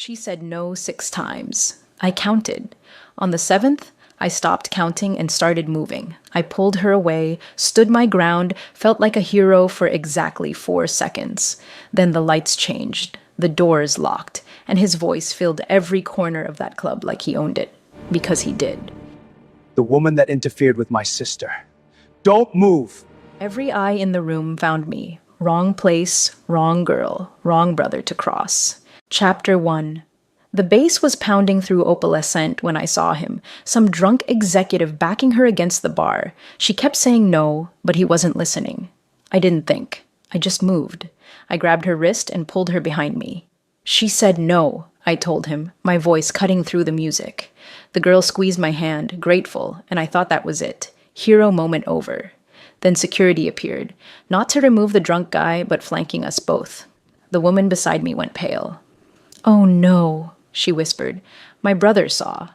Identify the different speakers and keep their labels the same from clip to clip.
Speaker 1: She said no 6 times. I counted. On the seventh, I stopped counting and started moving. I pulled her away, stood my ground, felt like a hero for exactly 4 seconds. Then the lights changed, the doors locked, and his voice filled every corner of that club like he owned it. Because he did.
Speaker 2: The woman that interfered with my sister. Don't move!
Speaker 1: Every eye in the room found me. Wrong place, wrong girl, wrong brother to cross. Chapter 1. The bass was pounding through Opalescent when I saw him, some drunk executive backing her against the bar. She kept saying no, but he wasn't listening. I didn't think. I just moved. I grabbed her wrist and pulled her behind me. She said no, I told him, my voice cutting through the music. The girl squeezed my hand, grateful, and I thought that was it. Hero moment over. Then security appeared, not to remove the drunk guy, but flanking us both. The woman beside me went pale. "Oh no," she whispered. "My brother saw."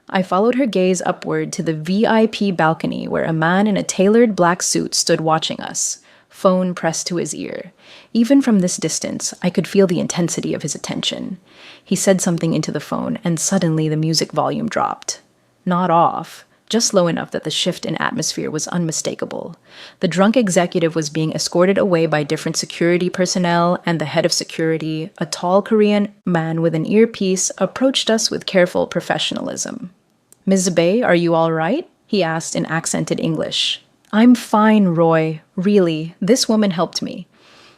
Speaker 1: I followed her gaze upward to the VIP balcony where a man in a tailored black suit stood watching us, phone pressed to his ear. Even from this distance, I could feel the intensity of his attention. He said something into the phone, and suddenly the music volume dropped. Not off, just low enough that the shift in atmosphere was unmistakable. The drunk executive was being escorted away by different security personnel, and the head of security, a tall Korean man with an earpiece, approached us with careful professionalism. "Ms. Bay, are you all right?" he asked in accented English. "I'm fine, Roy. Really, this woman helped me."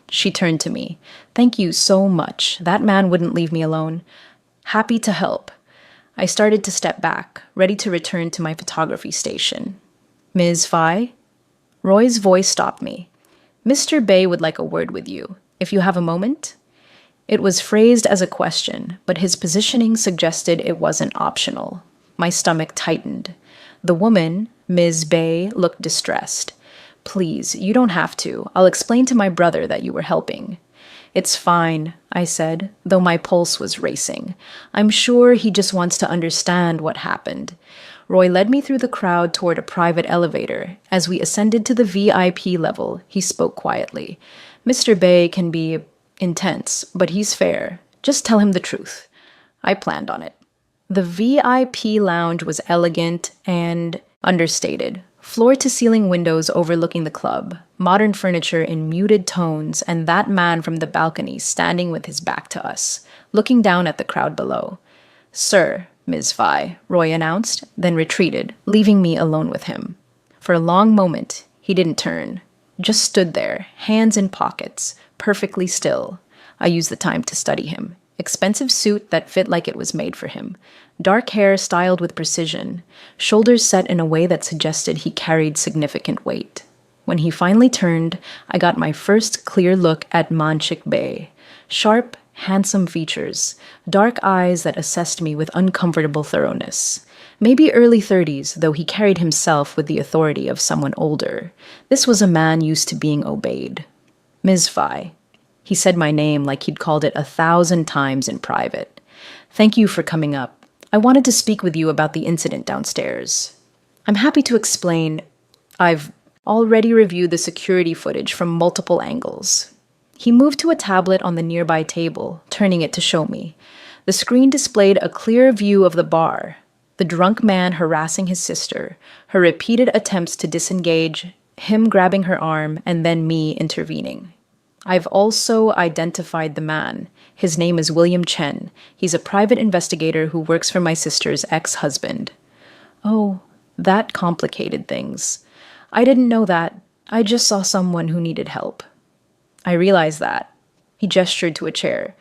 Speaker 1: She turned to me. "Thank you so much. That man wouldn't leave me alone." "Happy to help." I started to step back, ready to return to my photography station. "Ms. Phi?" Roy's voice stopped me. "Mr. Bay would like a word with you, if you have a moment." It was phrased as a question, but his positioning suggested it wasn't optional. My stomach tightened. The woman, Ms. Bay, looked distressed. "Please, you don't have to. I'll explain to my brother that you were helping." "It's fine," I said, though my pulse was racing. "I'm sure he just wants to understand what happened." Roy led me through the crowd toward a private elevator. As we ascended to the VIP level, he spoke quietly. "Mr. Bay can be intense, but he's fair. Just tell him the truth." I planned on it. The VIP lounge was elegant and understated. Floor-to-ceiling windows overlooking the club, modern furniture in muted tones, and that man from the balcony standing with his back to us, looking down at the crowd below. "Sir, Ms. Phi," Roy announced, then retreated, leaving me alone with him. For a long moment, he didn't turn, just stood there, hands in pockets, perfectly still. I used the time to study him. Expensive suit that fit like it was made for him. Dark hair styled with precision. Shoulders set in a way that suggested he carried significant weight. When he finally turned, I got my first clear look at Manchik Bey. Sharp, handsome features. Dark eyes that assessed me with uncomfortable thoroughness. Maybe early 30s, though he carried himself with the authority of someone older. This was a man used to being obeyed. "Ms. Phi." He said my name like he'd called it 1,000 times in private. "Thank you for coming up. I wanted to speak with you about the incident downstairs." "I'm happy to explain. I've already reviewed the security footage from multiple angles." He moved to a tablet on the nearby table, turning it to show me. The screen displayed a clear view of the bar, the drunk man harassing his sister, her repeated attempts to disengage, him grabbing her arm, and then me intervening. I've also identified the man. His name is William Chen. He's a private investigator who works for my sister's ex-husband. "Oh, that complicated things. I didn't know that. I just saw someone who needed help." I realized that. He gestured to a chair.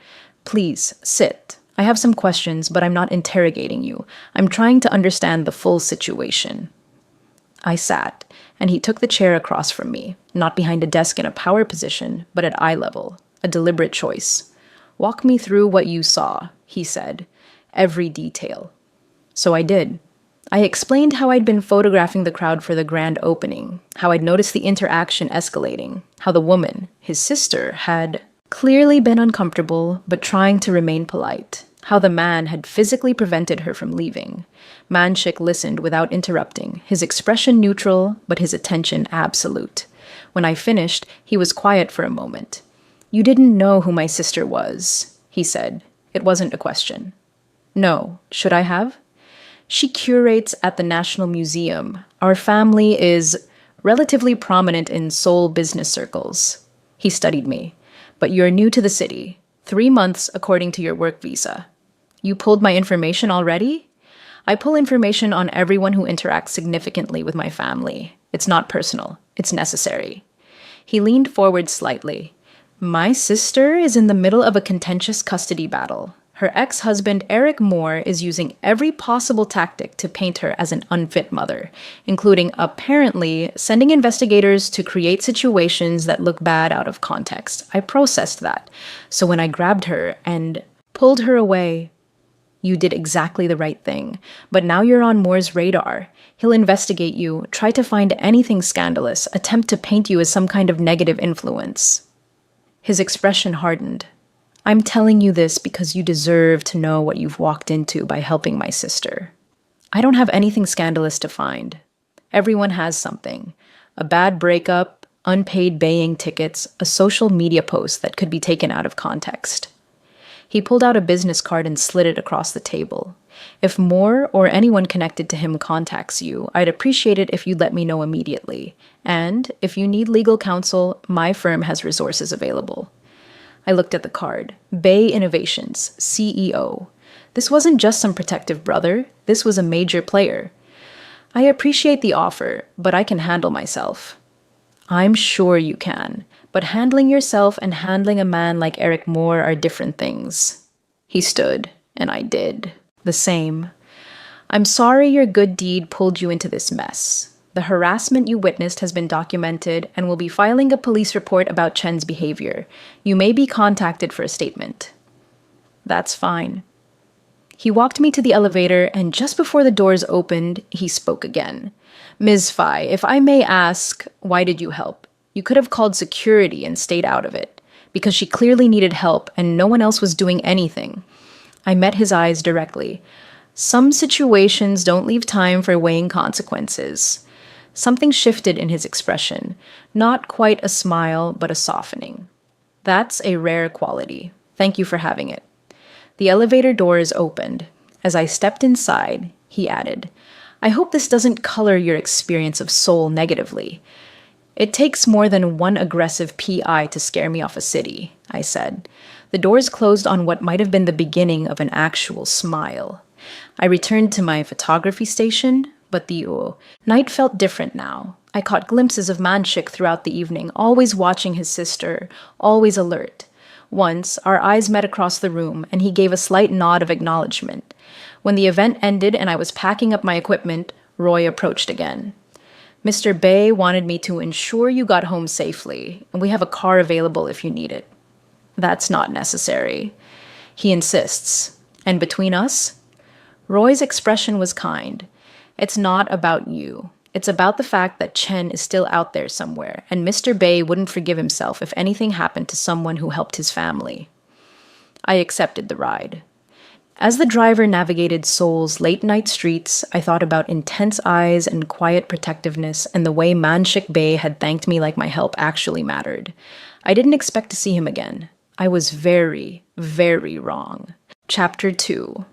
Speaker 1: "Please, sit. I have some questions, but I'm not interrogating you. I'm trying to understand the full situation." I sat, and he took the chair across from me, not behind a desk in a power position, but at eye level, a deliberate choice. "Walk me through what you saw," he said. "Every detail." So I did. I explained how I'd been photographing the crowd for the grand opening, how I'd noticed the interaction escalating, how the woman, his sister, had clearly been uncomfortable but trying to remain polite, how the man had physically prevented her from leaving. Manchik listened without interrupting, his expression neutral, but his attention absolute. When I finished, he was quiet for a moment. "You didn't know who my sister was," he said. It wasn't a question. No, should I have? She curates at the National Museum. Our family is relatively prominent in Seoul business circles. He studied me. But you're new to the city. 3 months according to your work visa. You pulled my information already? I pull information on everyone who interacts significantly with my family. It's not personal. It's necessary. He leaned forward slightly. My sister is in the middle of a contentious custody battle. Her ex-husband, Eric Moore, is using every possible tactic to paint her as an unfit mother, including apparently sending investigators to create situations that look bad out of context. I processed that. So when I grabbed her and pulled her away, you did exactly the right thing. But now you're on Moore's radar. He'll investigate you, try to find anything scandalous, attempt to paint you as some kind of negative influence. His expression hardened. I'm telling you this because you deserve to know what you've walked into by helping my sister. I don't have anything scandalous to find. Everyone has something. A bad breakup, unpaid baying tickets, a social media post that could be taken out of context. He pulled out a business card and slid it across the table. If Moore or anyone connected to him contacts you, I'd appreciate it if you'd let me know immediately. And if you need legal counsel, my firm has resources available. I looked at the card. Bay Innovations, CEO. This wasn't just some protective brother. This was a major player. I appreciate the offer, but I can handle myself. I'm sure you can, but handling yourself and handling a man like Eric Moore are different things. He stood, and I did. The same. I'm sorry your good deed pulled you into this mess. The harassment you witnessed has been documented and will be filing a police report about Chen's behavior. You may be contacted for a statement. That's fine. He walked me to the elevator, and just before the doors opened, he spoke again. Ms. Fai, if I may ask, why did you help? You could have called security and stayed out of it, because she clearly needed help and no one else was doing anything. I met his eyes directly. Some situations don't leave time for weighing consequences. Something shifted in his expression, not quite a smile, but a softening. That's a rare quality. Thank you for having it. The elevator doors opened. As I stepped inside, he added, I hope this doesn't color your experience of Seoul negatively. It takes more than one aggressive PI to scare me off a city, I said. The doors closed on what might have been the beginning of an actual smile. I returned to my photography station, but the night felt different now. I caught glimpses of Manshik throughout the evening, always watching his sister, always alert. Once, our eyes met across the room, and he gave a slight nod of acknowledgement. When the event ended and I was packing up my equipment, Roy approached again. Mr. Bay wanted me to ensure you got home safely, and we have a car available if you need it. That's not necessary. He insists. And between us? Roy's expression was kind. It's not about you. It's about the fact that Chen is still out there somewhere, and Mr. Bay wouldn't forgive himself if anything happened to someone who helped his family. I accepted the ride. As the driver navigated Seoul's late-night streets, I thought about intense eyes and quiet protectiveness and the way Manshik Bay had thanked me like my help actually mattered. I didn't expect to see him again. I was very, very wrong. Chapter 2.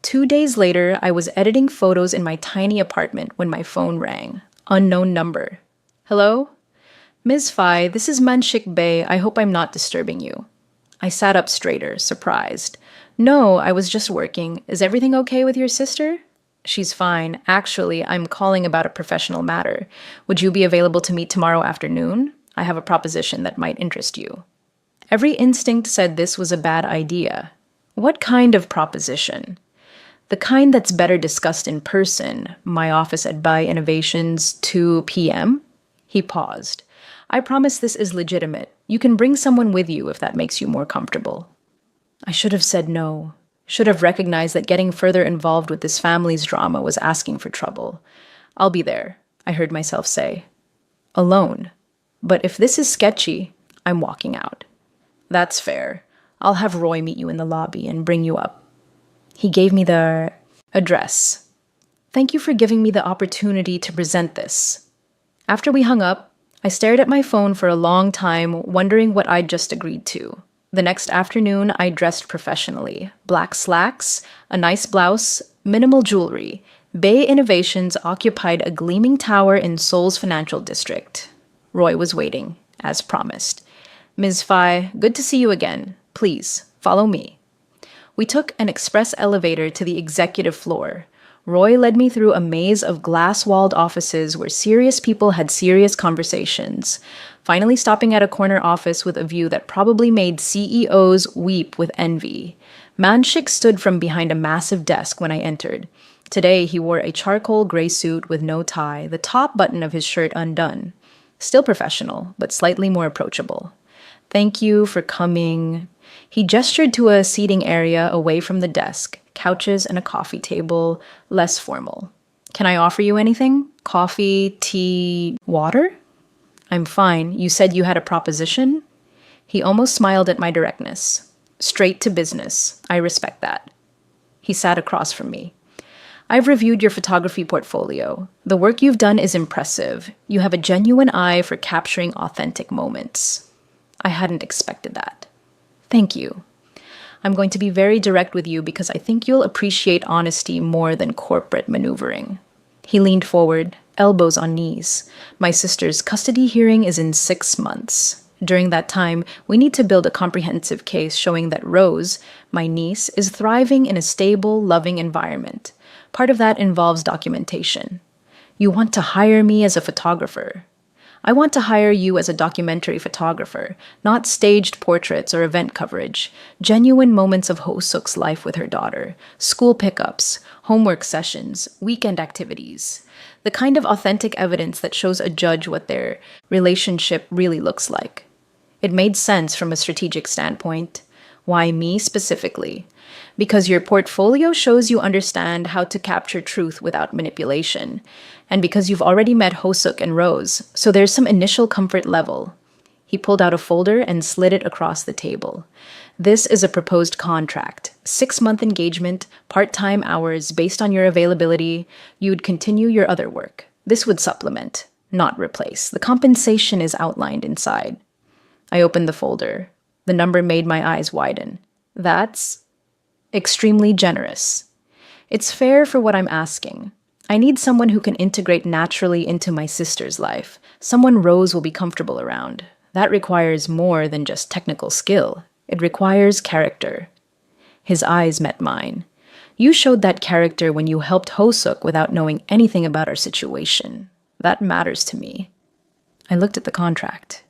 Speaker 1: 2 days later, I was editing photos in my tiny apartment when my phone rang. Unknown number. Hello? Ms. Fai, this is Manshik Bay. I hope I'm not disturbing you. I sat up straighter, surprised. No, I was just working. Is everything okay with your sister? She's fine. Actually, I'm calling about a professional matter. Would you be available to meet tomorrow afternoon? I have a proposition that might interest you. Every instinct said this was a bad idea. What kind of proposition? The kind that's better discussed in person, my office at Bay Innovations, 2 p.m.? He paused. I promise this is legitimate. You can bring someone with you if that makes you more comfortable. I should have said no. Should have recognized that getting further involved with this family's drama was asking for trouble. I'll be there, I heard myself say. Alone. But if this is sketchy, I'm walking out. That's fair. I'll have Roy meet you in the lobby and bring you up. He gave me the address. Thank you for giving me the opportunity to present this. After we hung up, I stared at my phone for a long time, wondering what I'd just agreed to. The next afternoon, I dressed professionally. Black slacks, a nice blouse, minimal jewelry. Bay Innovations occupied a gleaming tower in Seoul's financial district. Roy was waiting, as promised. Ms. Fai, good to see you again. Please, follow me. We took an express elevator to the executive floor. Roy led me through a maze of glass-walled offices where serious people had serious conversations, finally stopping at a corner office with a view that probably made CEOs weep with envy. Manshik stood from behind a massive desk when I entered. Today, he wore a charcoal gray suit with no tie, the top button of his shirt undone. Still professional, but slightly more approachable. Thank you for coming. He gestured to a seating area away from the desk, couches and a coffee table, less formal. Can I offer you anything? Coffee, tea, water? I'm fine. You said you had a proposition? He almost smiled at my directness. Straight to business. I respect that. He sat across from me. I've reviewed your photography portfolio. The work you've done is impressive. You have a genuine eye for capturing authentic moments. I hadn't expected that. Thank you. I'm going to be very direct with you because I think you'll appreciate honesty more than corporate maneuvering. He leaned forward, elbows on knees. My sister's custody hearing is in 6 months. During that time, we need to build a comprehensive case showing that Rose, my niece, is thriving in a stable, loving environment. Part of that involves documentation. You want to hire me as a photographer. I want to hire you as a documentary photographer, not staged portraits or event coverage, genuine moments of Ho-suk's life with her daughter, school pickups, homework sessions, weekend activities, the kind of authentic evidence that shows a judge what their relationship really looks like. It made sense from a strategic standpoint. Why me specifically? Because your portfolio shows you understand how to capture truth without manipulation, and because you've already met Ho-suk and Rose, so there's some initial comfort level. He pulled out a folder and slid it across the table. This is a proposed contract. 6-month engagement, part-time hours based on your availability. You'd continue your other work. This would supplement, not replace. The compensation is outlined inside. I opened the folder. The number made my eyes widen. That's extremely generous. It's fair for what I'm asking. I need someone who can integrate naturally into my sister's life, someone Rose will be comfortable around. That requires more than just technical skill. It requires character. His eyes met mine. You showed that character when you helped Ho-suk without knowing anything about our situation. That matters to me. I looked at the contract.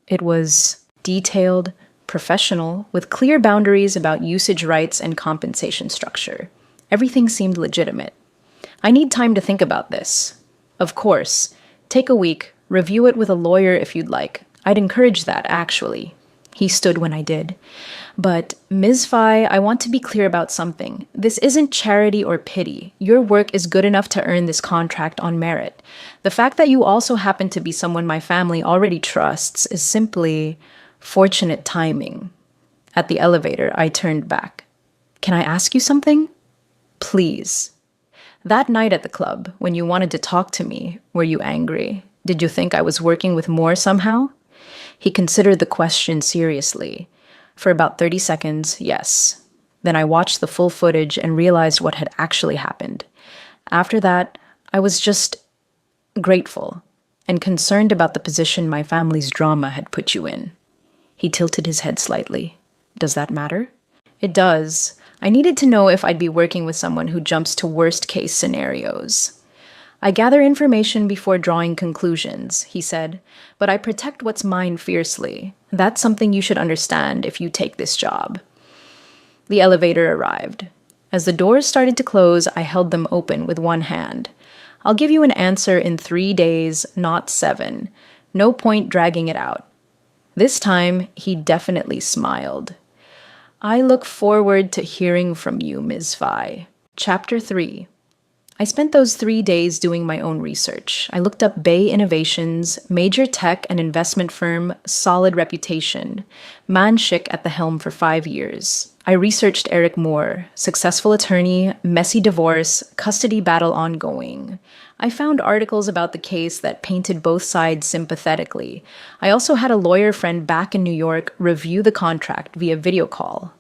Speaker 1: It was detailed, professional, with clear boundaries about usage rights and compensation structure. Everything seemed legitimate. I need time to think about this. Of course. Take a week, review it with a lawyer if you'd like. I'd encourage that, actually. He stood when I did. But, Ms. Fai, I want to be clear about something. This isn't charity or pity. Your work is good enough to earn this contract on merit. The fact that you also happen to be someone my family already trusts is simply fortunate timing. At the elevator, I turned back. Can I ask you something? Please. That night at the club, when you wanted to talk to me, were you angry? Did you think I was working with more somehow? He considered the question seriously. For about 30 seconds, yes. Then I watched the full footage and realized what had actually happened. After that, I was just grateful and concerned about the position my family's drama had put you in. He tilted his head slightly. Does that matter? It does. I needed to know if I'd be working with someone who jumps to worst-case scenarios. I gather information before drawing conclusions, he said, but I protect what's mine fiercely. That's something you should understand if you take this job. The elevator arrived. As the doors started to close, I held them open with one hand. I'll give you an answer in 3 days, not 7. No point dragging it out. This time, he definitely smiled. I look forward to hearing from you, Ms. Fai. Chapter 3. I spent those 3 days doing my own research. I looked up Bay Innovations, major tech and investment firm, solid reputation, Manshik at the helm for 5 years. I researched Eric Moore, successful attorney, messy divorce, custody battle ongoing. I found articles about the case that painted both sides sympathetically. I also had a lawyer friend back in New York review the contract via video call.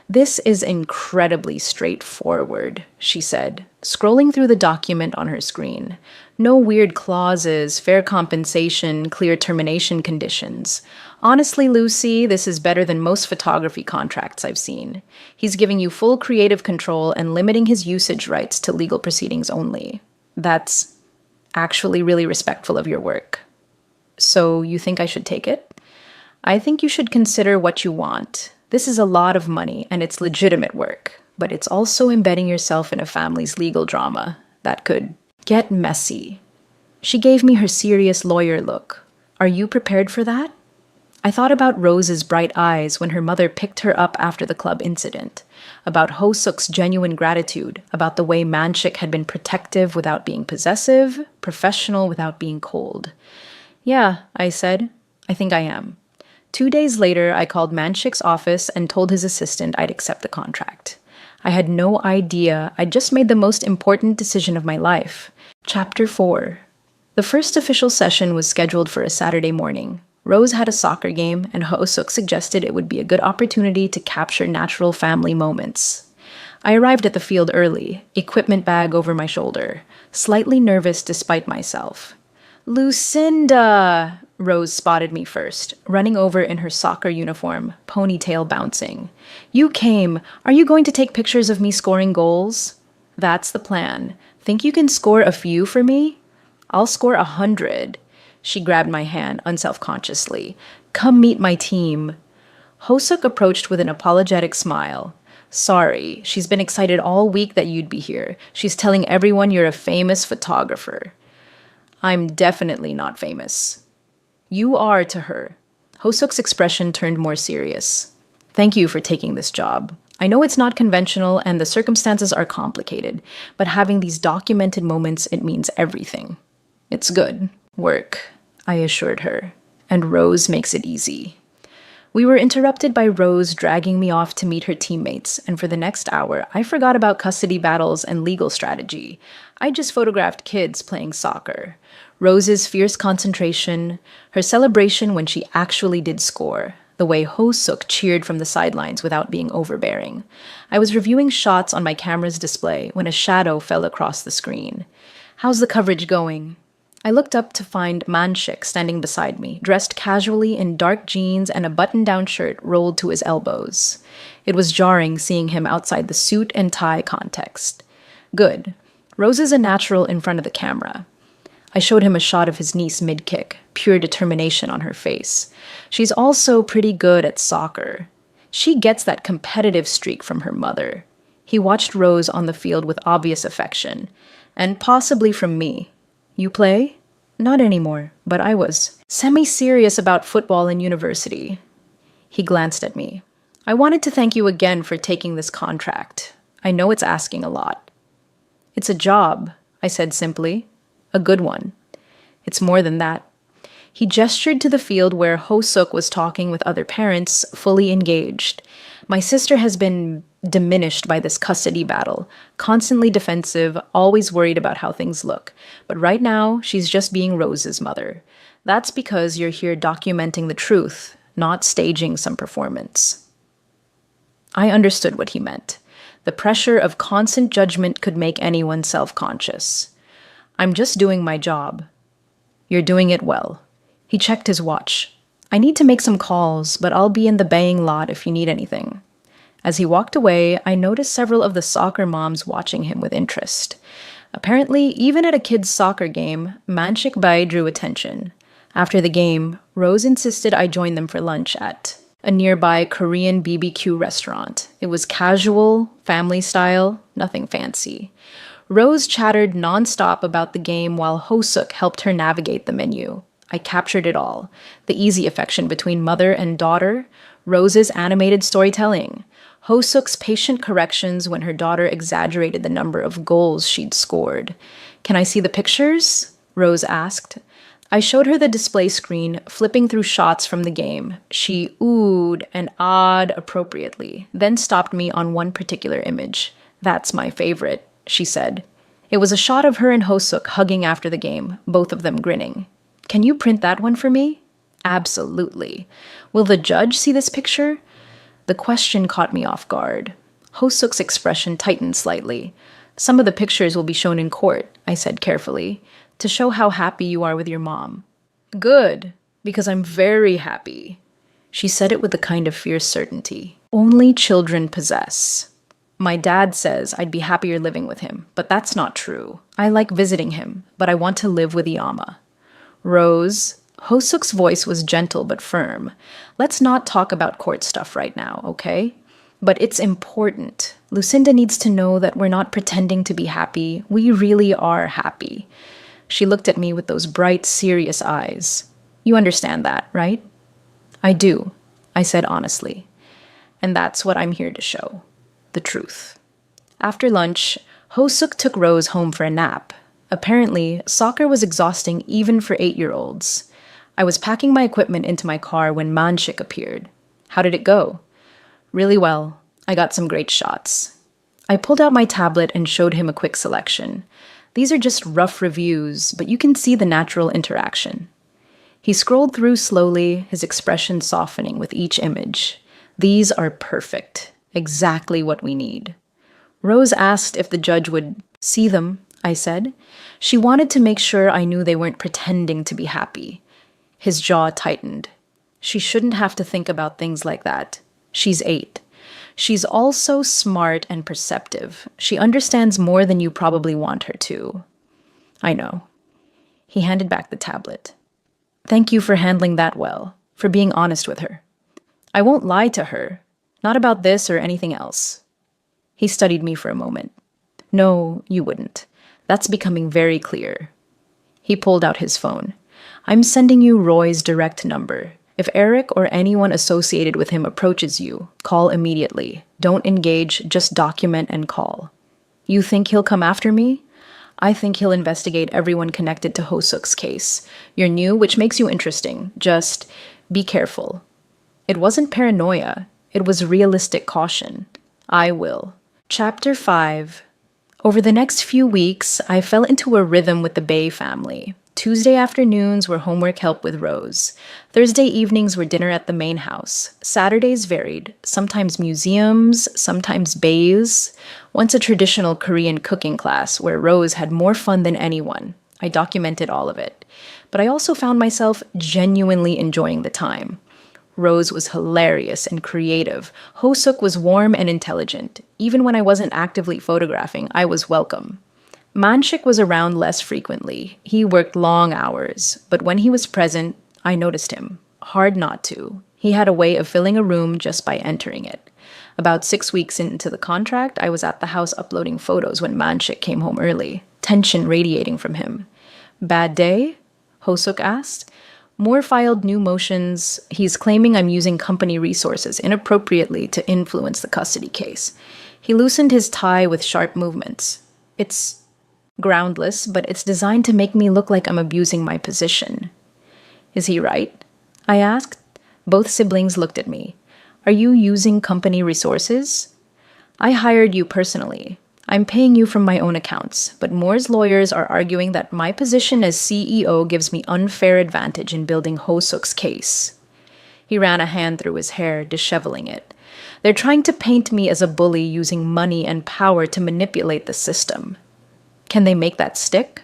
Speaker 1: This is incredibly straightforward, she said, scrolling through the document on her screen. No weird clauses, fair compensation, clear termination conditions. Honestly, Lucy, this is better than most photography contracts I've seen. He's giving you full creative control and limiting his usage rights to legal proceedings only. That's actually really respectful of your work. So you think I should take it? I think you should consider what you want. This is a lot of money, and it's legitimate work, but it's also embedding yourself in a family's legal drama that could get messy. She gave me her serious lawyer look. Are you prepared for that? I thought about Rose's bright eyes when her mother picked her up after the club incident, about Ho-suk's genuine gratitude, about the way Manshik had been protective without being possessive, professional without being cold. Yeah, I said. I think I am. 2 days later, I called Manshik's office and told his assistant I'd accept the contract. I had no idea I'd just made the most important decision of my life. Chapter 4. The first official session was scheduled for a Saturday morning. Rose had a soccer game, and Ho-suk suggested it would be a good opportunity to capture natural family moments. I arrived at the field early, equipment bag over my shoulder, slightly nervous despite myself. Lucinda! Rose spotted me first, running over in her soccer uniform, ponytail bouncing. You came. Are you going to take pictures of me scoring goals? That's the plan. Think you can score a few for me? I'll score 100. She grabbed my hand unselfconsciously. Come meet my team. Ho-suk approached with an apologetic smile. Sorry, she's been excited all week that you'd be here. She's telling everyone you're a famous photographer. I'm definitely not famous. You are to her. Ho-suk's expression turned more serious. Thank you for taking this job. I know it's not conventional and the circumstances are complicated, but having these documented moments, it means everything. It's good work, I assured her, and Rose makes it easy. We were interrupted by Rose dragging me off to meet her teammates, and for the next hour, I forgot about custody battles and legal strategy. I just photographed kids playing soccer. Rose's fierce concentration, her celebration when she actually did score, the way Ho-suk cheered from the sidelines without being overbearing. I was reviewing shots on my camera's display when a shadow fell across the screen. How's the coverage going? I looked up to find Manshik standing beside me, dressed casually in dark jeans and a button-down shirt rolled to his elbows. It was jarring seeing him outside the suit and tie context. Good. Rose is a natural in front of the camera. I showed him a shot of his niece mid-kick, pure determination on her face. She's also pretty good at soccer. She gets that competitive streak from her mother. He watched Rose on the field with obvious affection, and possibly from me. You play? Not anymore, but I was semi-serious about football in university. He glanced at me. I wanted to thank you again for taking this contract. I know it's asking a lot. It's a job, I said simply. A good one. It's more than that. He gestured to the field where Ho-suk was talking with other parents, fully engaged. My sister has been diminished by this custody battle, constantly defensive, always worried about how things look. But right now, she's just being Rose's mother. That's because you're here documenting the truth, not staging some performance. I understood what he meant. The pressure of constant judgment could make anyone self-conscious. I'm just doing my job. You're doing it well. He checked his watch. I need to make some calls, but I'll be in the baying lot if you need anything. As he walked away, I noticed several of the soccer moms watching him with interest. Apparently, even at a kid's soccer game, Manshik Bai drew attention. After the game, Rose insisted I join them for lunch at a nearby Korean BBQ restaurant. It was casual, family style, nothing fancy. Rose chattered nonstop about the game while Ho-suk helped her navigate the menu. I captured it all. The easy affection between mother and daughter, Rose's animated storytelling, Ho-suk's patient corrections when her daughter exaggerated the number of goals she'd scored. "Can I see the pictures?" Rose asked. I showed her the display screen, flipping through shots from the game. She oohed and ahed appropriately, then stopped me on one particular image. "That's my favorite," she said. It was a shot of her and Ho-suk hugging after the game, both of them grinning. "Can you print that one for me?" "Absolutely. Will the judge see this picture?" The question caught me off guard. Ho-suk's expression tightened slightly. "Some of the pictures will be shown in court," I said carefully, "to show how happy you are with your mom." "Good, because I'm very happy." She said it with a kind of fierce certainty. "Only children possess. My dad says I'd be happier living with him, but that's not true. I like visiting him, but I want to live with Iyama." "Rose," Ho-suk's voice was gentle but firm. "Let's not talk about court stuff right now, okay? But it's important. Lucinda needs to know that we're not pretending to be happy. We really are happy." She looked at me with those bright, serious eyes. "You understand that, right?" "I do," I said honestly. "And that's what I'm here to show. The truth." After lunch, Ho-suk took Rose home for a nap. Apparently, soccer was exhausting even for 8-year-olds. I was packing my equipment into my car when Manshik appeared. "How did it go?" "Really well. I got some great shots." I pulled out my tablet and showed him a quick selection. These are just rough reviews, but you can see the natural interaction. He scrolled through slowly, his expression softening with each image. "These are perfect. Exactly what we need." Rose asked if the judge would see them, I said. She wanted to make sure I knew they weren't pretending to be happy. His jaw tightened. "She shouldn't have to think about things like that. She's 8. She's also smart and perceptive. She understands more than you probably want her to." "I know." He handed back the tablet. "Thank you for handling that well, for being honest with her." "I won't lie to her. Not about this or anything else." He studied me for a moment. "No, you wouldn't. That's becoming very clear." He pulled out his phone. "I'm sending you Roy's direct number. If Eric or anyone associated with him approaches you, call immediately. Don't engage, just document and call." "You think he'll come after me?" "I think he'll investigate everyone connected to Ho-suk's case. You're new, which makes you interesting. Just be careful." It wasn't paranoia. It was realistic caution. "I will." Chapter 5. Over the next few weeks, I fell into a rhythm with the Bay family. Tuesday afternoons were homework help with Rose. Thursday evenings were dinner at the main house. Saturdays varied, sometimes museums, sometimes bays. Once a traditional Korean cooking class where Rose had more fun than anyone. I documented all of it. But I also found myself genuinely enjoying the time. Rose was hilarious and creative. Ho-suk was warm and intelligent. Even when I wasn't actively photographing, I was welcome. Manshik was around less frequently. He worked long hours, but when he was present, I noticed him. Hard not to. He had a way of filling a room just by entering it. About 6 weeks into the contract, I was at the house uploading photos when Manshik came home early, tension radiating from him. "Bad day?" Ho-suk asked. Moore filed new motions. He's claiming I'm using company resources inappropriately to influence the custody case. He loosened his tie with sharp movements. "It's groundless, but it's designed to make me look like I'm abusing my position." "Is he right?" I asked. Both siblings looked at me. "Are you using company resources?" "I hired you personally. I'm paying you from my own accounts, but Moore's lawyers are arguing that my position as CEO gives me unfair advantage in building Ho-suk's case." He ran a hand through his hair, disheveling it. "They're trying to paint me as a bully using money and power to manipulate the system." "Can they make that stick?"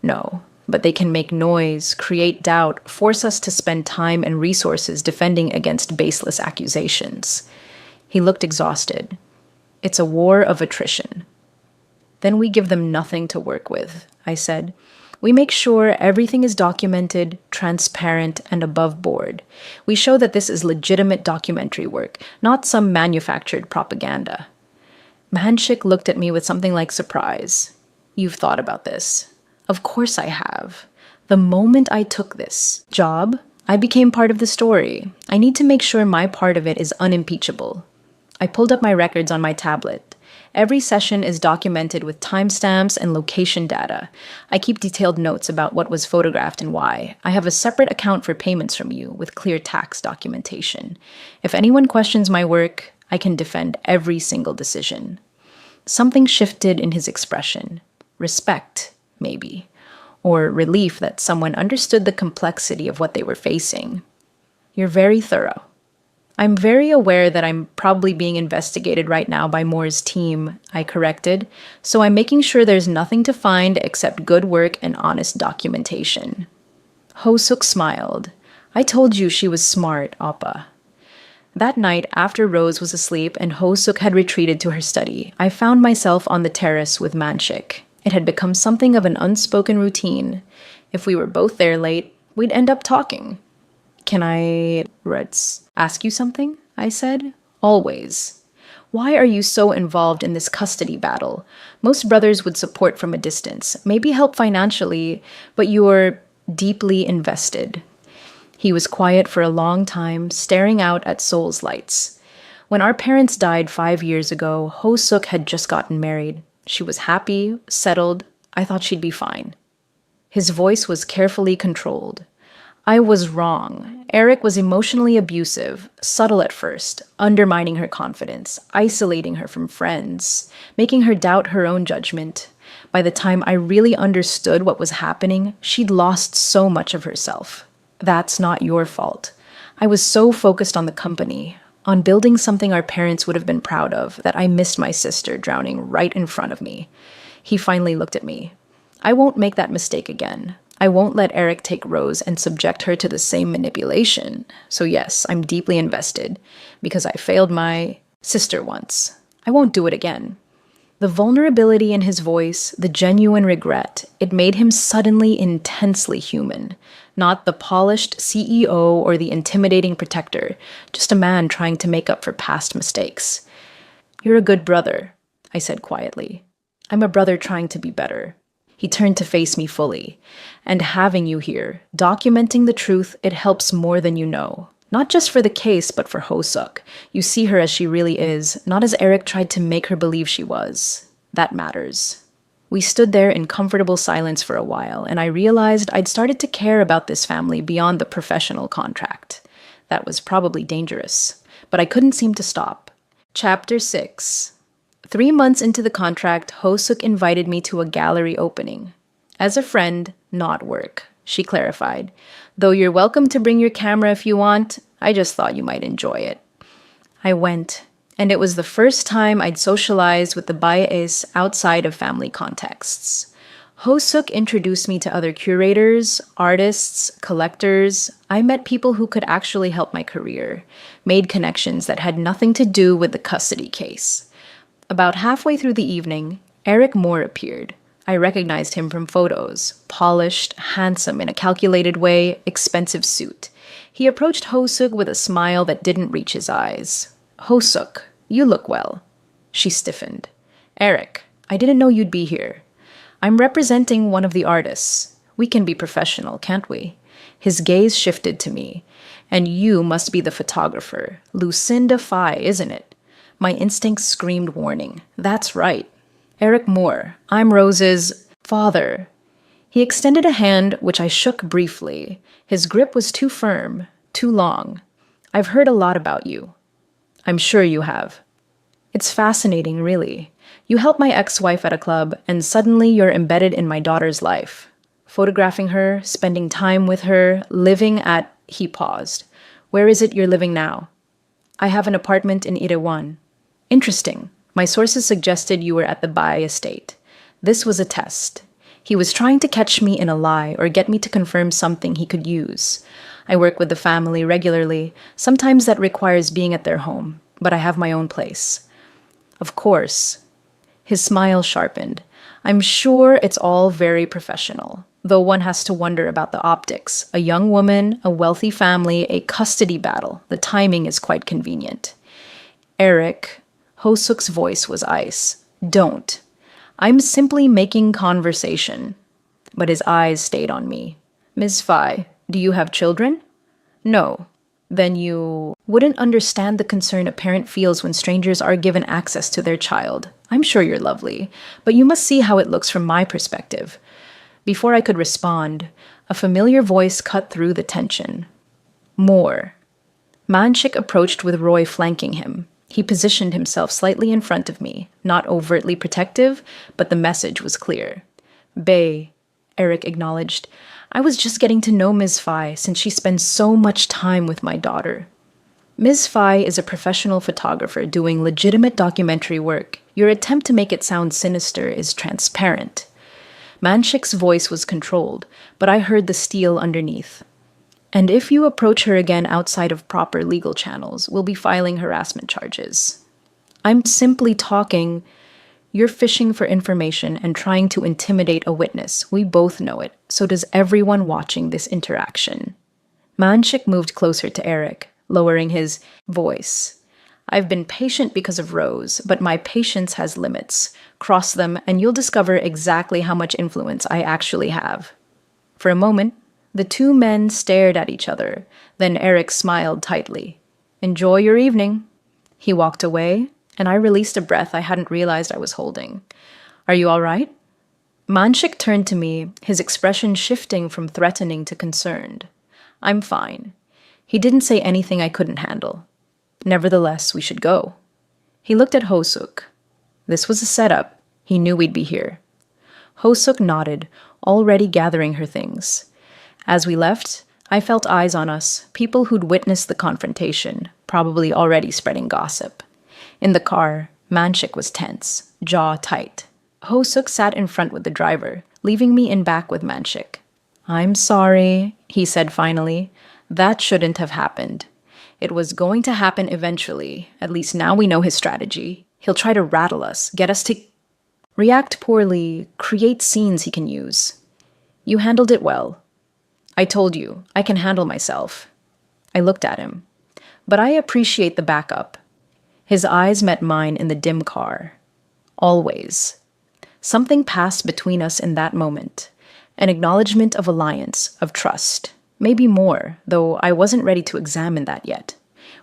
Speaker 1: "No, but they can make noise, create doubt, force us to spend time and resources defending against baseless accusations." He looked exhausted. "It's a war of attrition." "Then we give them nothing to work with," I said. "We make sure everything is documented, transparent, and above board. We show that this is legitimate documentary work, not some manufactured propaganda." Manshik looked at me with something like surprise. "You've thought about this?" "Of course I have. The moment I took this job, I became part of the story. I need to make sure my part of it is unimpeachable." I pulled up my records on my tablet. Every session is documented with timestamps and location data. I keep detailed notes about what was photographed and why. I have a separate account for payments from you with clear tax documentation. If anyone questions my work, I can defend every single decision. Something shifted in his expression. Respect, maybe. Or relief that someone understood the complexity of what they were facing. You're very thorough. I'm very aware that I'm probably being investigated right now by Moore's team, I corrected, so I'm making sure there's nothing to find except good work and honest documentation. Ho-suk smiled. I told you she was smart, Appa. That night, after Rose was asleep and Ho-suk had retreated to her study, I found myself on the terrace with Manshik. It had become something of an unspoken routine. If we were both there late, we'd end up talking. Can I, ask you something? I said. Always. Why are you so involved in this custody battle? Most brothers would support from a distance, maybe help financially, but you're deeply invested. He was quiet for a long time, staring out at Seoul's lights. When our parents died 5 years ago, Ho-suk had just gotten married. She was happy, settled. I thought she'd be fine. His voice was carefully controlled. I was wrong. Eric was emotionally abusive, subtle at first, undermining her confidence, isolating her from friends, making her doubt her own judgment. By the time I really understood what was happening, she'd lost so much of herself. That's not your fault. I was so focused on the company, on building something our parents would have been proud of, that I missed my sister drowning right in front of me. He finally looked at me. I won't make that mistake again. I won't let Eric take Rose and subject her to the same manipulation. So yes, I'm deeply invested, because I failed my sister once. I won't do it again. The vulnerability in his voice, the genuine regret, it made him suddenly intensely human. Not the polished CEO or the intimidating protector, just a man trying to make up for past mistakes. You're a good brother, I said quietly. I'm a brother trying to be better. He turned to face me fully. And having you here, documenting the truth, it helps more than you know. Not just for the case, but for Ho-suk. You see her as she really is, not as Eric tried to make her believe she was. That matters. We stood there in comfortable silence for a while, and I realized I'd started to care about this family beyond the professional contract. That was probably dangerous, but I couldn't seem to stop. Chapter 6. 3 months into the contract, Ho-suk invited me to a gallery opening. As a friend, not work, she clarified. Though you're welcome to bring your camera if you want, I just thought you might enjoy it. I went, and it was the first time I'd socialized with the Baes outside of family contexts. Ho-suk introduced me to other curators, artists, collectors. I met people who could actually help my career, made connections that had nothing to do with the custody case. About halfway through the evening, Eric Moore appeared. I recognized him from photos. Polished, handsome in a calculated way, expensive suit. He approached Ho-suk with a smile that didn't reach his eyes. Ho-suk, you look well. She stiffened. Eric, I didn't know you'd be here. I'm representing one of the artists. We can be professional, can't we? His gaze shifted to me. And you must be the photographer. Lucinda Phi, isn't it? My instincts screamed warning. That's right. Eric Moore. I'm Rose's father. He extended a hand, which I shook briefly. His grip was too firm, too long. I've heard a lot about you. I'm sure you have. It's fascinating, really. You helped my ex-wife at a club, and suddenly you're embedded in my daughter's life. Photographing her, spending time with her, living at... He paused. Where is it you're living now? I have an apartment in Itaewon. Interesting. My sources suggested you were at the Bai estate. This was a test. He was trying to catch me in a lie or get me to confirm something he could use. I work with the family regularly. Sometimes that requires being at their home, but I have my own place. Of course. His smile sharpened. I'm sure it's all very professional, though one has to wonder about the optics. A young woman, a wealthy family, a custody battle. The timing is quite convenient. Eric, Ho-suk's voice was ice. Don't. I'm simply making conversation. But his eyes stayed on me. Ms. Phi, do you have children? No. Then you wouldn't understand the concern a parent feels when strangers are given access to their child. I'm sure you're lovely, but you must see how it looks from my perspective. Before I could respond, a familiar voice cut through the tension. More. Manshik approached with Roy flanking him. He positioned himself slightly in front of me, not overtly protective, but the message was clear. Bay, Eric acknowledged. I was just getting to know Ms. Fai since she spends so much time with my daughter. Ms. Fai is a professional photographer doing legitimate documentary work. Your attempt to make it sound sinister is transparent. Manshik's voice was controlled, but I heard the steel underneath. And if you approach her again outside of proper legal channels, we'll be filing harassment charges. I'm simply talking. You're fishing for information and trying to intimidate a witness. We both know it. So does everyone watching this interaction. Manshik moved closer to Eric, lowering his voice. I've been patient because of Rose, but my patience has limits. Cross them, and you'll discover exactly how much influence I actually have. For a moment, the two men stared at each other. Then Eric smiled tightly. Enjoy your evening. He walked away, and I released a breath I hadn't realized I was holding. Are you all right? Manshik turned to me, his expression shifting from threatening to concerned. I'm fine. He didn't say anything I couldn't handle. Nevertheless, we should go. He looked at Hosuk. This was a setup. He knew we'd be here. Hosuk nodded, already gathering her things. As we left, I felt eyes on us, people who'd witnessed the confrontation, probably already spreading gossip. In the car, Manshik was tense, jaw tight. Hosuk sat in front with the driver, leaving me in back with Manshik. I'm sorry, he said finally. That shouldn't have happened. It was going to happen eventually. At least now we know his strategy. He'll try to rattle us, get us to react poorly, create scenes he can use. You handled it well. I told you, I can handle myself. I looked at him. But I appreciate the backup. His eyes met mine in the dim car. Always. Something passed between us in that moment. An acknowledgement of alliance, of trust. Maybe more, though I wasn't ready to examine that yet.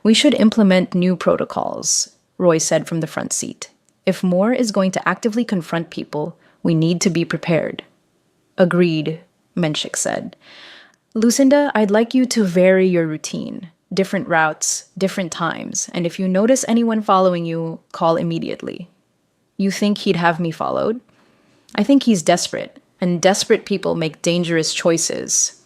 Speaker 1: We should implement new protocols, Roy said from the front seat. If Moore is going to actively confront people, we need to be prepared. Agreed, Menshik said. Lucinda, I'd like you to vary your routine. Different routes, different times, and if you notice anyone following you, call immediately. You think he'd have me followed? I think he's desperate, and desperate people make dangerous choices.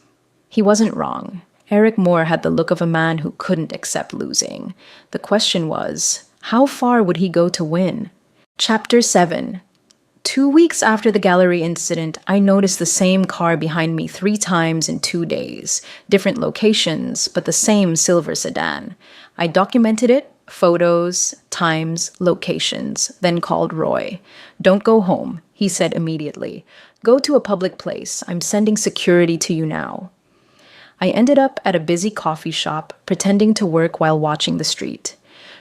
Speaker 1: He wasn't wrong. Eric Moore had the look of a man who couldn't accept losing. The question was, how far would he go to win? Chapter 7. 2 weeks after the gallery incident, I noticed the same car behind me 3 times in 2 days. Different locations, but the same silver sedan. I documented it, photos, times, locations, then called Roy. Don't go home, he said immediately. Go to a public place. I'm sending security to you now. I ended up at a busy coffee shop, pretending to work while watching the street.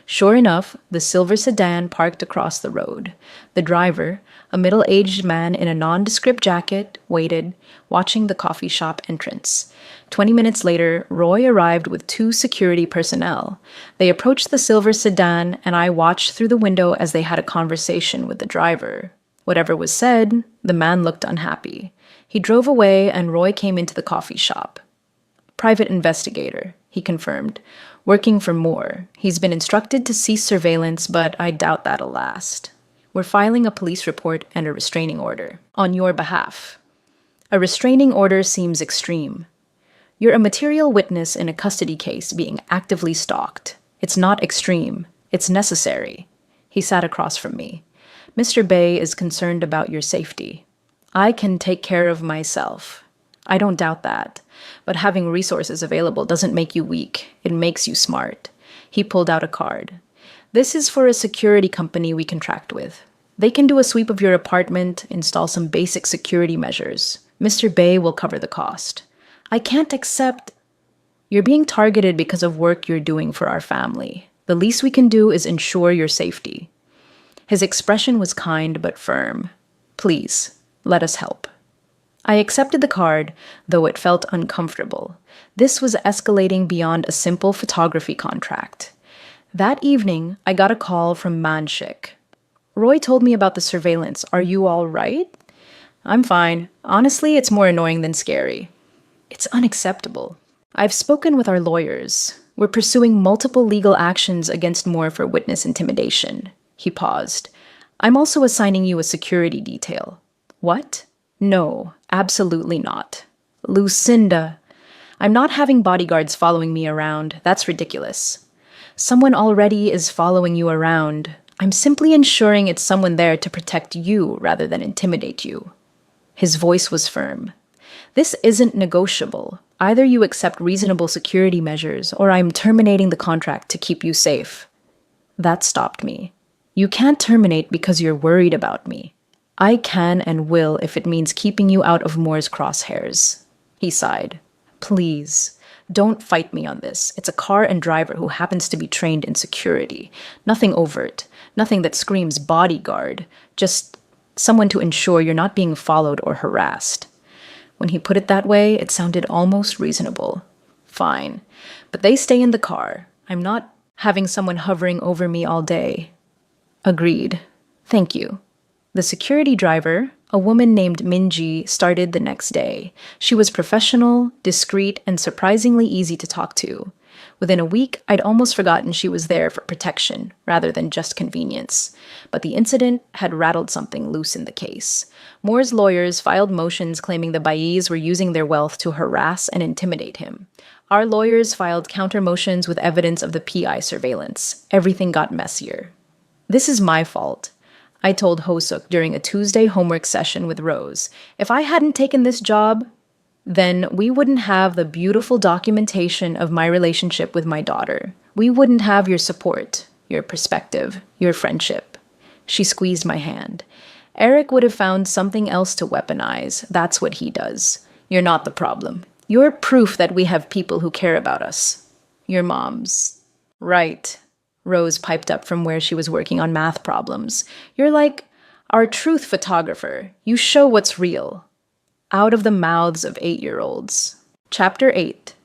Speaker 1: Sure enough, the silver sedan parked across the road. The driver, a middle-aged man in a nondescript jacket, waited, watching the coffee shop entrance. 20 minutes later, Roy arrived with 2 security personnel. They approached the silver sedan, and I watched through the window as they had a conversation with the driver. Whatever was said, the man looked unhappy. He drove away, and Roy came into the coffee shop. Private investigator, he confirmed. Working for Moore. He's been instructed to cease surveillance, but I doubt that'll last. We're filing a police report and a restraining order. On your behalf. A restraining order seems extreme. You're a material witness in a custody case being actively stalked. It's not extreme. It's necessary. He sat across from me. Mr. Bay is concerned about your safety. I can take care of myself. I don't doubt that. But having resources available doesn't make you weak. It makes you smart. He pulled out a card. This is for a security company we contract with. They can do a sweep of your apartment, install some basic security measures. Mr. Bay will cover the cost. I can't accept. You're being targeted because of work you're doing for our family. The least we can do is ensure your safety. His expression was kind but firm. Please, let us help. I accepted the card, though it felt uncomfortable. This was escalating beyond a simple photography contract. That evening, I got a call from Manshik. Roy told me about the surveillance. Are you all right? I'm fine. Honestly, it's more annoying than scary. It's unacceptable. I've spoken with our lawyers. We're pursuing multiple legal actions against Moore for witness intimidation. He paused. I'm also assigning you a security detail. What? No, absolutely not. Lucinda. I'm not having bodyguards following me around. That's ridiculous. Someone already is following you around. I'm simply ensuring it's someone there to protect you rather than intimidate you. His voice was firm. This isn't negotiable. Either you accept reasonable security measures, or I'm terminating the contract to keep you safe. That stopped me. You can't terminate because you're worried about me. I can and will if it means keeping you out of Moore's crosshairs. He sighed. Please, don't fight me on this. It's a car and driver who happens to be trained in security. Nothing overt. Nothing that screams bodyguard. Just someone to ensure you're not being followed or harassed. When he put it that way, it sounded almost reasonable. Fine. But they stay in the car. I'm not having someone hovering over me all day. Agreed. Thank you. The security driver, a woman named Minji, started the next day. She was professional, discreet, and surprisingly easy to talk to. Within a week, I'd almost forgotten she was there for protection rather than just convenience. But the incident had rattled something loose in the case. Moore's lawyers filed motions claiming the Baillis were using their wealth to harass and intimidate him. Our lawyers filed counter motions with evidence of the PI surveillance. Everything got messier. This is my fault. I told Hosuk during a Tuesday homework session with Rose. If I hadn't taken this job, then we wouldn't have the beautiful documentation of my relationship with my daughter. We wouldn't have your support, your perspective, your friendship. She squeezed my hand. Eric would have found something else to weaponize. That's what he does. You're not the problem. You're proof that we have people who care about us. Your moms. Right. Rose piped up from where she was working on math problems. You're like our truth photographer. You show what's real. Out of the mouths of 8-year-olds. Chapter 8.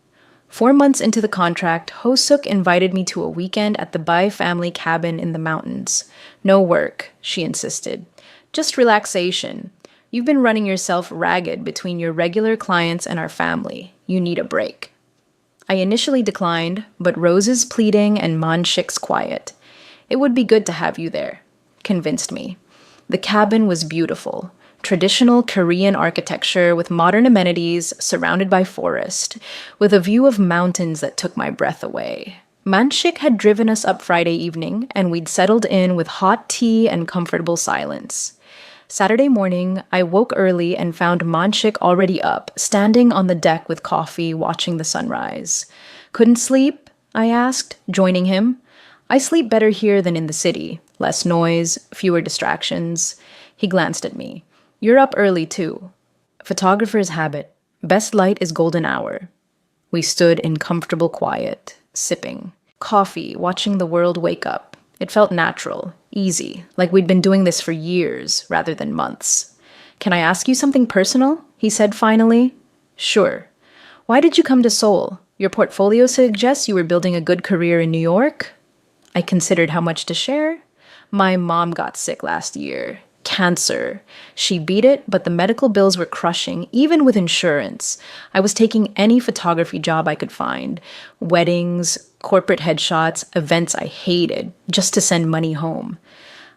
Speaker 1: 4 months into the contract, Hosuk invited me to a weekend at the Bai family cabin in the mountains. No work, she insisted. Just relaxation. You've been running yourself ragged between your regular clients and our family. You need a break. I initially declined, but Rose's pleading and Manshik's quiet. It would be good to have you there, convinced me. The cabin was beautiful. Traditional Korean architecture with modern amenities surrounded by forest, with a view of mountains that took my breath away. Manshik had driven us up Friday evening, and we'd settled in with hot tea and comfortable silence. Saturday morning, I woke early and found Manshik already up, standing on the deck with coffee, watching the sunrise. Couldn't sleep? I asked, joining him. I sleep better here than in the city. Less noise, fewer distractions. He glanced at me. You're up early, too. Photographer's habit. Best light is golden hour. We stood in comfortable quiet, sipping. Coffee, watching the world wake up. It felt natural, easy, like we'd been doing this for years rather than months. Can I ask you something personal? He said finally. Sure. Why did you come to Seoul? Your portfolio suggests you were building a good career in New York? I considered how much to share. My mom got sick last year. Cancer. She beat it, but the medical bills were crushing, even with insurance. I was taking any photography job I could find. Weddings, corporate headshots, events I hated, just to send money home.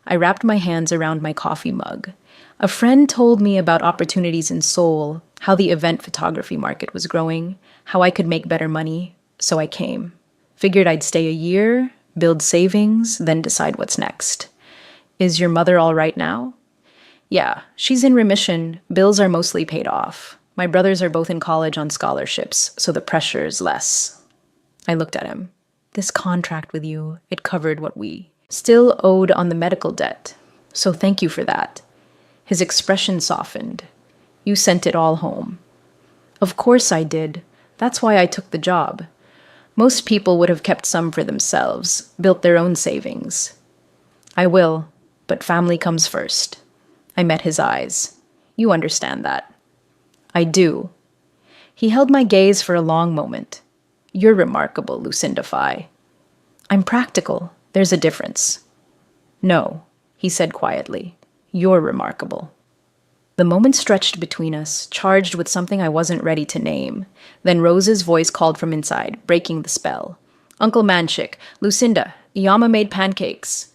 Speaker 1: I wrapped my hands around my coffee mug. A friend told me about opportunities in Seoul, how the event photography market was growing, how I could make better money, so I came. Figured I'd stay a year, build savings, then decide what's next. Is your mother all right now? Yeah, she's in remission. Bills are mostly paid off. My brothers are both in college on scholarships, so the pressure's less. I looked at him. This contract with you, it covered what we still owed on the medical debt. So thank you for that. His expression softened. You sent it all home. Of course I did. That's why I took the job. Most people would have kept some for themselves, built their own savings. I will. But family comes first. I met his eyes. You understand that. I do. He held my gaze for a long moment. You're remarkable, Lucinda Phi. I'm practical. There's a difference. No, he said quietly. You're remarkable. The moment stretched between us, charged with something I wasn't ready to name. Then Rose's voice called from inside, breaking the spell. Uncle Manshik, Lucinda, Iyama made pancakes.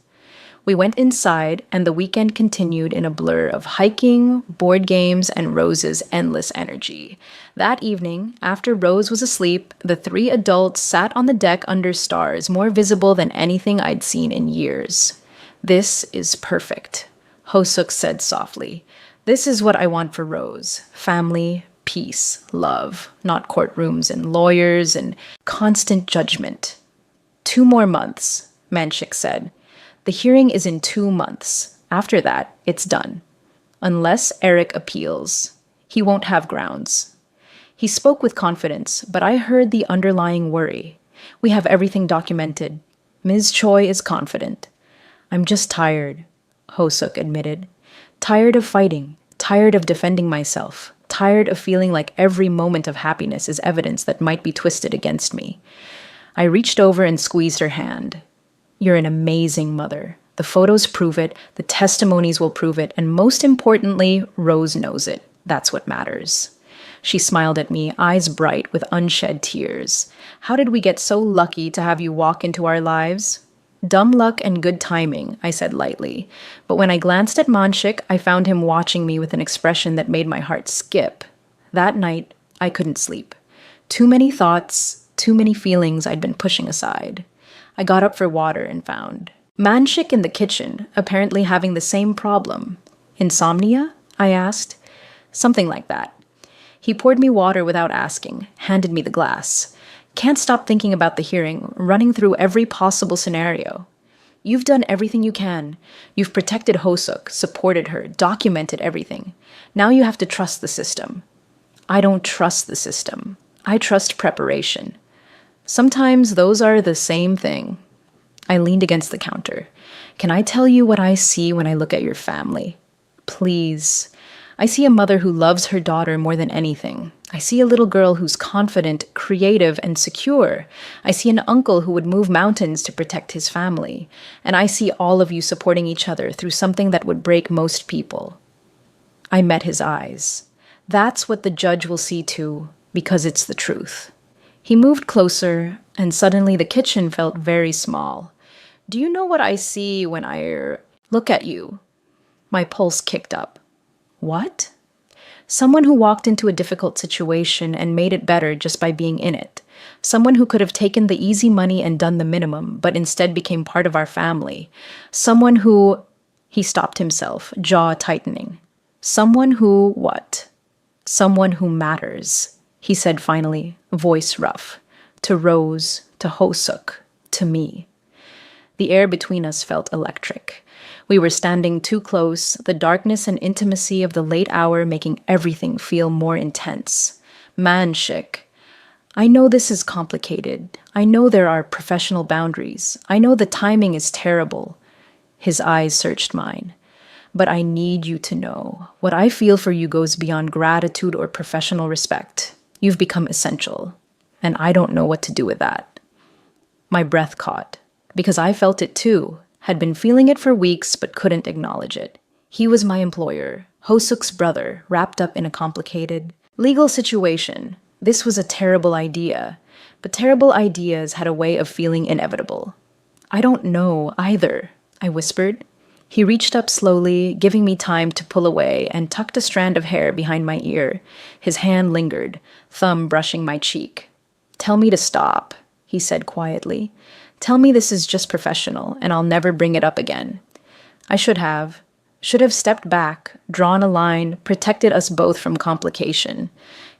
Speaker 1: We went inside, and the weekend continued in a blur of hiking, board games, and Rose's endless energy. That evening, after Rose was asleep, the three adults sat on the deck under stars, more visible than anything I'd seen in years. This is perfect, Hosuk said softly. This is what I want for Rose. Family, peace, love, not courtrooms and lawyers and constant judgment. 2 more months, Manshik said. The hearing is in 2 months. After that, it's done. Unless Eric appeals, he won't have grounds. He spoke with confidence, but I heard the underlying worry. We have everything documented. Ms. Choi is confident. I'm just tired, Hosuk admitted. Tired of fighting, tired of defending myself, tired of feeling like every moment of happiness is evidence that might be twisted against me. I reached over and squeezed her hand. You're an amazing mother. The photos prove it, the testimonies will prove it, and most importantly, Rose knows it. That's what matters. She smiled at me, eyes bright with unshed tears. How did we get so lucky to have you walk into our lives? Dumb luck and good timing, I said lightly. But when I glanced at Manshik, I found him watching me with an expression that made my heart skip. That night, I couldn't sleep. Too many thoughts, too many feelings I'd been pushing aside. I got up for water and found Manshik in the kitchen, apparently having the same problem. Insomnia? I asked. Something like that. He poured me water without asking, handed me the glass. Can't stop thinking about the hearing, running through every possible scenario. You've done everything you can. You've protected Hosuk, supported her, documented everything. Now you have to trust the system. I don't trust the system. I trust preparation. Sometimes those are the same thing. I leaned against the counter. Can I tell you what I see when I look at your family? Please. I see a mother who loves her daughter more than anything. I see a little girl who's confident, creative, and secure. I see an uncle who would move mountains to protect his family. And I see all of you supporting each other through something that would break most people. I met his eyes. That's what the judge will see too, because it's the truth. He moved closer, and suddenly the kitchen felt very small. Do you know what I see when I look at you? My pulse kicked up. What? Someone who walked into a difficult situation and made it better just by being in it. Someone who could have taken the easy money and done the minimum, but instead became part of our family. Someone who... He stopped himself, jaw tightening. Someone who what? Someone who matters, he said finally, voice rough. To Rose, to Hosuk, to me. The air between us felt electric. We were standing too close, the darkness and intimacy of the late hour making everything feel more intense. Manshik. I know this is complicated. I know there are professional boundaries. I know the timing is terrible. His eyes searched mine. But I need you to know, what I feel for you goes beyond gratitude or professional respect. You've become essential, and I don't know what to do with that. My breath caught, because I felt it too, had been feeling it for weeks but couldn't acknowledge it. He was my employer, Hosuk's brother, wrapped up in a complicated legal situation. This was a terrible idea, but terrible ideas had a way of feeling inevitable. I don't know either, I whispered. He reached up slowly, giving me time to pull away, and tucked a strand of hair behind my ear. His hand lingered, thumb brushing my cheek. Tell me to stop, he said quietly. Tell me this is just professional, and I'll never bring it up again. I should have stepped back, drawn a line, protected us both from complication.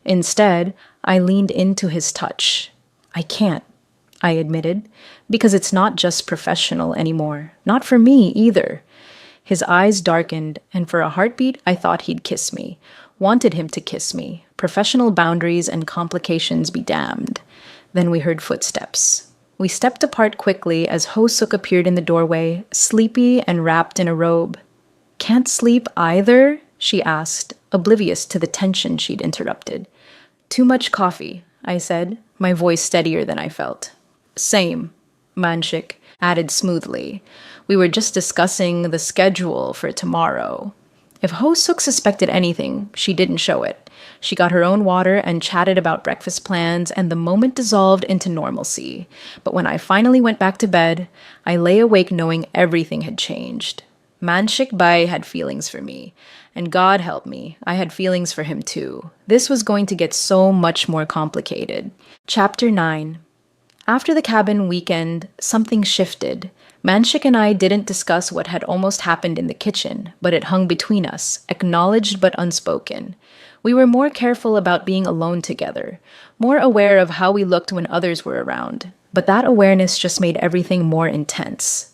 Speaker 1: Instead, I leaned into his touch. I can't, I admitted, because it's not just professional anymore. Not for me either. His eyes darkened, and for a heartbeat, I thought he'd kiss me. Wanted him to kiss me. Professional boundaries and complications be damned. Then we heard footsteps. We stepped apart quickly as Hosuk appeared in the doorway, sleepy and wrapped in a robe. Can't sleep either? she asked, oblivious to the tension she'd interrupted. Too much coffee, I said, my voice steadier than I felt. Same, Manshik added smoothly. We were just discussing the schedule for tomorrow. If Ho Suk suspected anything, she didn't show it. She got her own water and chatted about breakfast plans, and the moment dissolved into normalcy. But when I finally went back to bed, I lay awake knowing everything had changed. Manshik Bai had feelings for me, and God help me, I had feelings for him too. This was going to get so much more complicated. Chapter 9. After the cabin weekend, something shifted. Manshik and I didn't discuss what had almost happened in the kitchen, but it hung between us, acknowledged but unspoken. We were more careful about being alone together, more aware of how we looked when others were around. But that awareness just made everything more intense.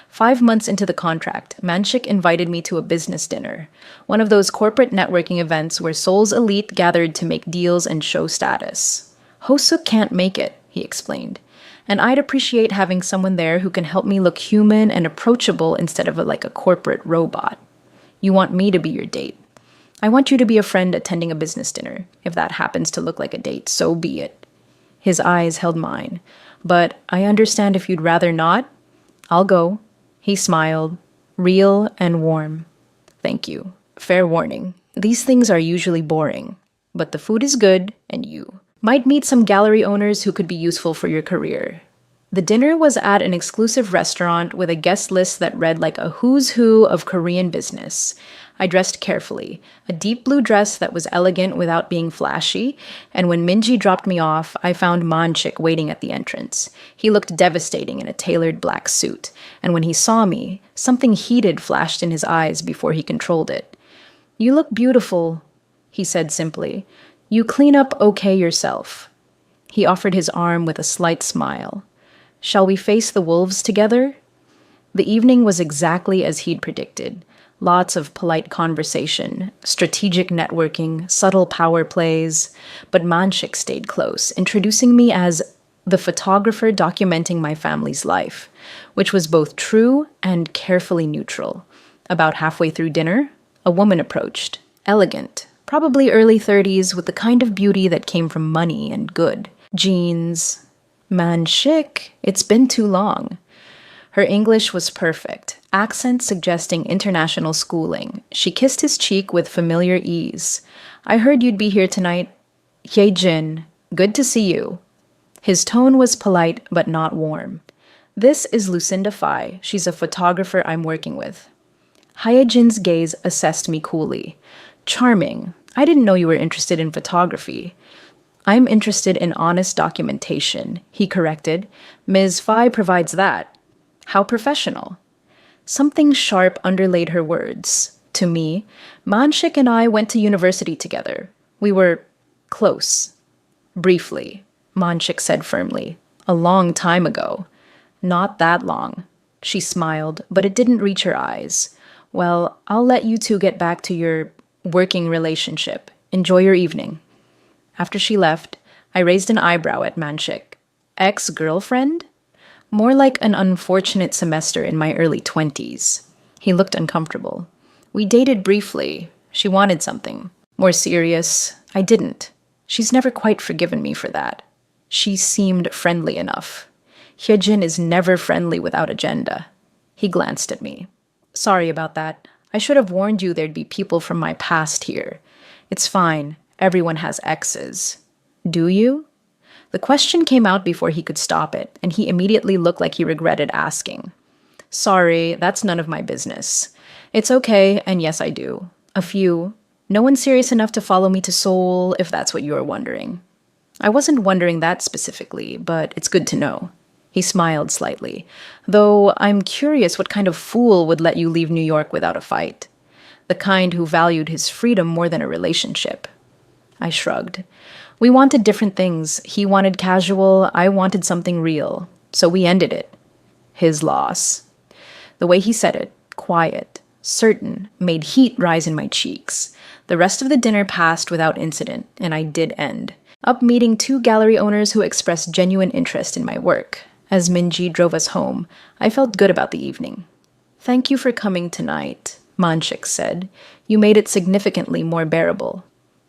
Speaker 1: 5 months into the contract, Manshik invited me to a business dinner, one of those corporate networking events where Seoul's elite gathered to make deals and show status. Ho Suk can't make it, he explained, and I'd appreciate having someone there who can help me look human and approachable instead of like a corporate robot. You want me to be your date. I want you to be a friend attending a business dinner. If that happens to look like a date, so be it. His eyes held mine. But I understand if you'd rather not. I'll go. He smiled, real and warm. Thank you. Fair warning. These things are usually boring. But the food is good, and you might meet some gallery owners who could be useful for your career. The dinner was at an exclusive restaurant with a guest list that read like a who's who of Korean business. I dressed carefully, a deep blue dress that was elegant without being flashy, and when Minji dropped me off, I found Manshik waiting at the entrance. He looked devastating in a tailored black suit, and when he saw me, something heated flashed in his eyes before he controlled it. You look beautiful, he said simply. You clean up okay yourself. He offered his arm with a slight smile. Shall we face the wolves together? The evening was exactly as he'd predicted. Lots of polite conversation, strategic networking, subtle power plays, but Manshik stayed close, introducing me as the photographer documenting my family's life, which was both true and carefully neutral. About halfway through dinner, a woman approached, elegant, probably early 30s, with the kind of beauty that came from money and good. Jeans. Manshik, it's been too long. Her English was perfect, accent suggesting international schooling. She kissed his cheek with familiar ease. I heard you'd be here tonight. Hyejin, good to see you. His tone was polite but not warm. This is Lucinda Fai. She's a photographer I'm working with. Hyejin's gaze assessed me coolly. Charming. I didn't know you were interested in photography. I'm interested in honest documentation, he corrected. Ms. Fai provides that. How professional. Something sharp underlaid her words. To me, Manshik and I went to university together. We were close. Briefly, Manshik said firmly. A long time ago. Not that long. She smiled, but it didn't reach her eyes. Well, I'll let you two get back to your working relationship. Enjoy your evening. After she left, I raised an eyebrow at Manshik. Ex-girlfriend? More like an unfortunate semester in my early 20s. He looked uncomfortable. We dated briefly. She wanted something more serious. I didn't. She's never quite forgiven me for that. She seemed friendly enough. Hyejin is never friendly without agenda. He glanced at me. Sorry about that. I should have warned you there'd be people from my past here. It's fine. Everyone has exes. Do you? The question came out before he could stop it, and he immediately looked like he regretted asking. Sorry, that's none of my business. It's okay, and yes, I do. A few. No one serious enough to follow me to Seoul, if that's what you are wondering. I wasn't wondering that specifically, but it's good to know. He smiled slightly, though I'm curious what kind of fool would let you leave New York without a fight. The kind who valued his freedom more than a relationship. I shrugged. We wanted different things. He wanted casual, I wanted something real. So we ended it. His loss. The way he said it, quiet, certain, made heat rise in my cheeks. The rest of the dinner passed without incident, and I did end up meeting 2 gallery owners who expressed genuine interest in my work. As Minji drove us home, I felt good about the evening. Thank you for coming tonight, Manshik said. You made it significantly more bearable.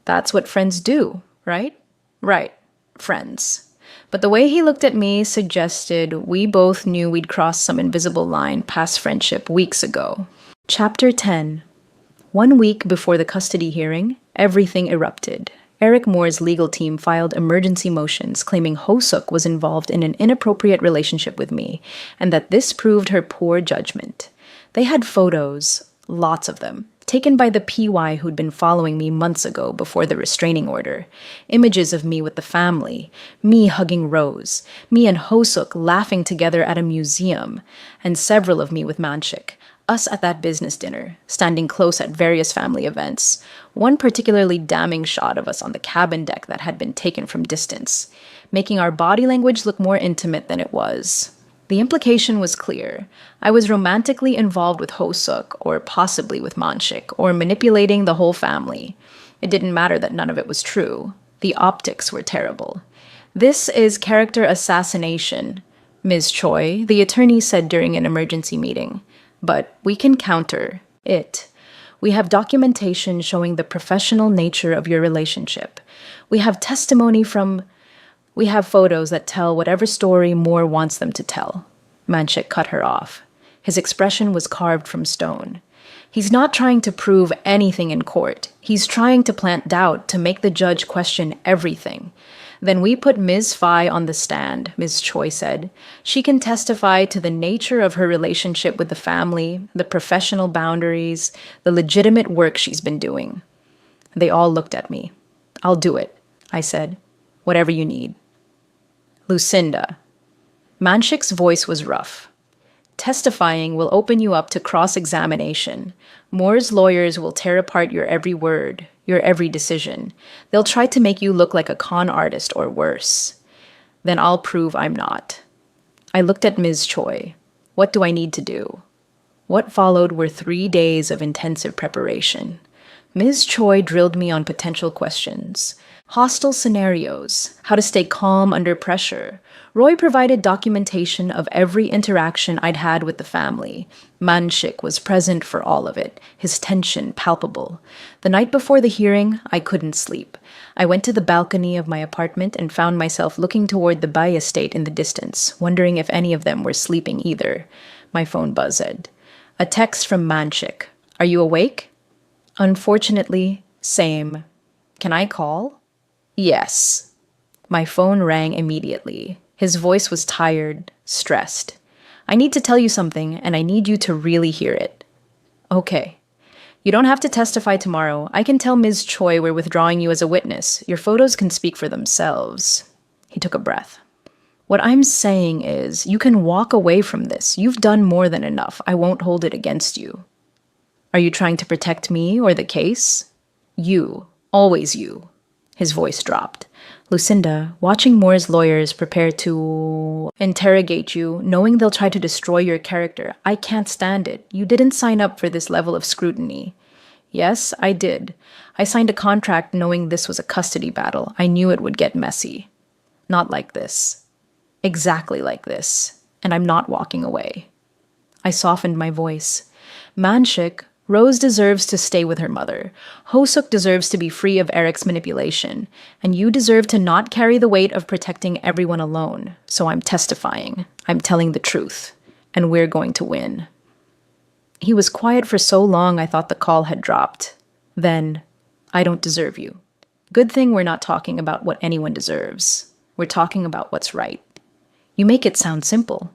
Speaker 1: That's what friends do, right? Right, friends. But the way he looked at me suggested we both knew we'd crossed some invisible line past friendship weeks ago. Chapter 10. 1 week before the custody hearing, everything erupted. Eric Moore's legal team filed emergency motions claiming Ho-suk was involved in an inappropriate relationship with me, and that this proved her poor judgment. They had photos, lots of them, taken by the PY who'd been following me months ago before the restraining order. Images of me with the family, me hugging Rose, me and Ho-suk laughing together at a museum, and several of me with Manshik. Us at that business dinner, standing close at various family events. One particularly damning shot of us on the cabin deck that had been taken from distance, making our body language look more intimate than it was. The implication was clear. I was romantically involved with Ho-suk, or possibly with Manshik, or manipulating the whole family. It didn't matter that none of it was true. The optics were terrible. This is character assassination, Ms. Choi, the attorney said during an emergency meeting. But we can counter it. We have documentation showing the professional nature of your relationship. We have We have photos that tell whatever story Moore wants them to tell. Manshik cut her off. His expression was carved from stone. He's not trying to prove anything in court. He's trying to plant doubt to make the judge question everything. Then we put Ms. Fai on the stand, Ms. Choi said. She can testify to the nature of her relationship with the family, the professional boundaries, the legitimate work she's been doing. They all looked at me. I'll do it, I said. Whatever you need. Lucinda. Manshik's voice was rough. Testifying will open you up to cross-examination. Moore's lawyers will tear apart your every word, your every decision. They'll try to make you look like a con artist or worse. Then I'll prove I'm not. I looked at Ms. Choi. What do I need to do? What followed were 3 days of intensive preparation. Ms. Choi drilled me on potential questions. Hostile scenarios, how to stay calm under pressure. Roy provided documentation of every interaction I'd had with the family. Manshik was present for all of it, his tension palpable. The night before the hearing, I couldn't sleep. I went to the balcony of my apartment and found myself looking toward the Bai estate in the distance, wondering if any of them were sleeping either. My phone buzzed. A text from Manshik. Are you awake? Unfortunately, same. Can I call? Yes. My phone rang immediately. His voice was tired, stressed. I need to tell you something, and I need you to really hear it. Okay. You don't have to testify tomorrow. I can tell Ms. Choi we're withdrawing you as a witness. Your photos can speak for themselves. He took a breath. What I'm saying is, you can walk away from this. You've done more than enough. I won't hold it against you. Are you trying to protect me or the case? You. Always you. His voice dropped. Lucinda, watching Moore's lawyers prepare to interrogate you, knowing they'll try to destroy your character, I can't stand it. You didn't sign up for this level of scrutiny. Yes, I did. I signed a contract knowing this was a custody battle. I knew it would get messy. Not like this. Exactly like this. And I'm not walking away. I softened my voice. Manshik, Rose deserves to stay with her mother. Ho-suk deserves to be free of Eric's manipulation. And you deserve to not carry the weight of protecting everyone alone. So I'm testifying. I'm telling the truth. And we're going to win. He was quiet for so long I thought the call had dropped. Then, I don't deserve you. Good thing we're not talking about what anyone deserves. We're talking about what's right. You make it sound simple.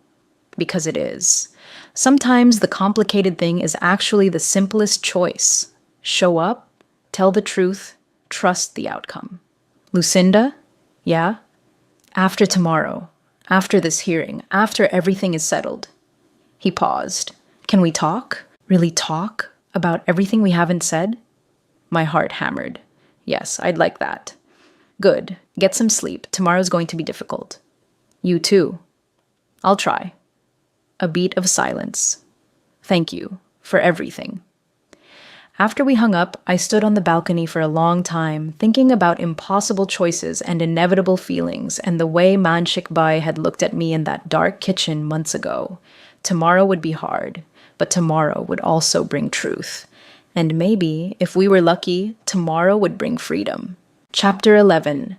Speaker 1: Because it is. Sometimes the complicated thing is actually the simplest choice. Show up, tell the truth, trust the outcome. Lucinda? Yeah? After tomorrow, after this hearing, after everything is settled. He paused. Can we talk? Really talk? About everything we haven't said? My heart hammered. Yes, I'd like that. Good. Get some sleep. Tomorrow's going to be difficult. You too. I'll try. A beat of silence. Thank you for everything. After we hung up, I stood on the balcony for a long time, thinking about impossible choices and inevitable feelings and the way Manshik Bai had looked at me in that dark kitchen months ago. Tomorrow would be hard. but tomorrow would also bring truth. And maybe, if we were lucky, tomorrow would bring freedom. Chapter 11.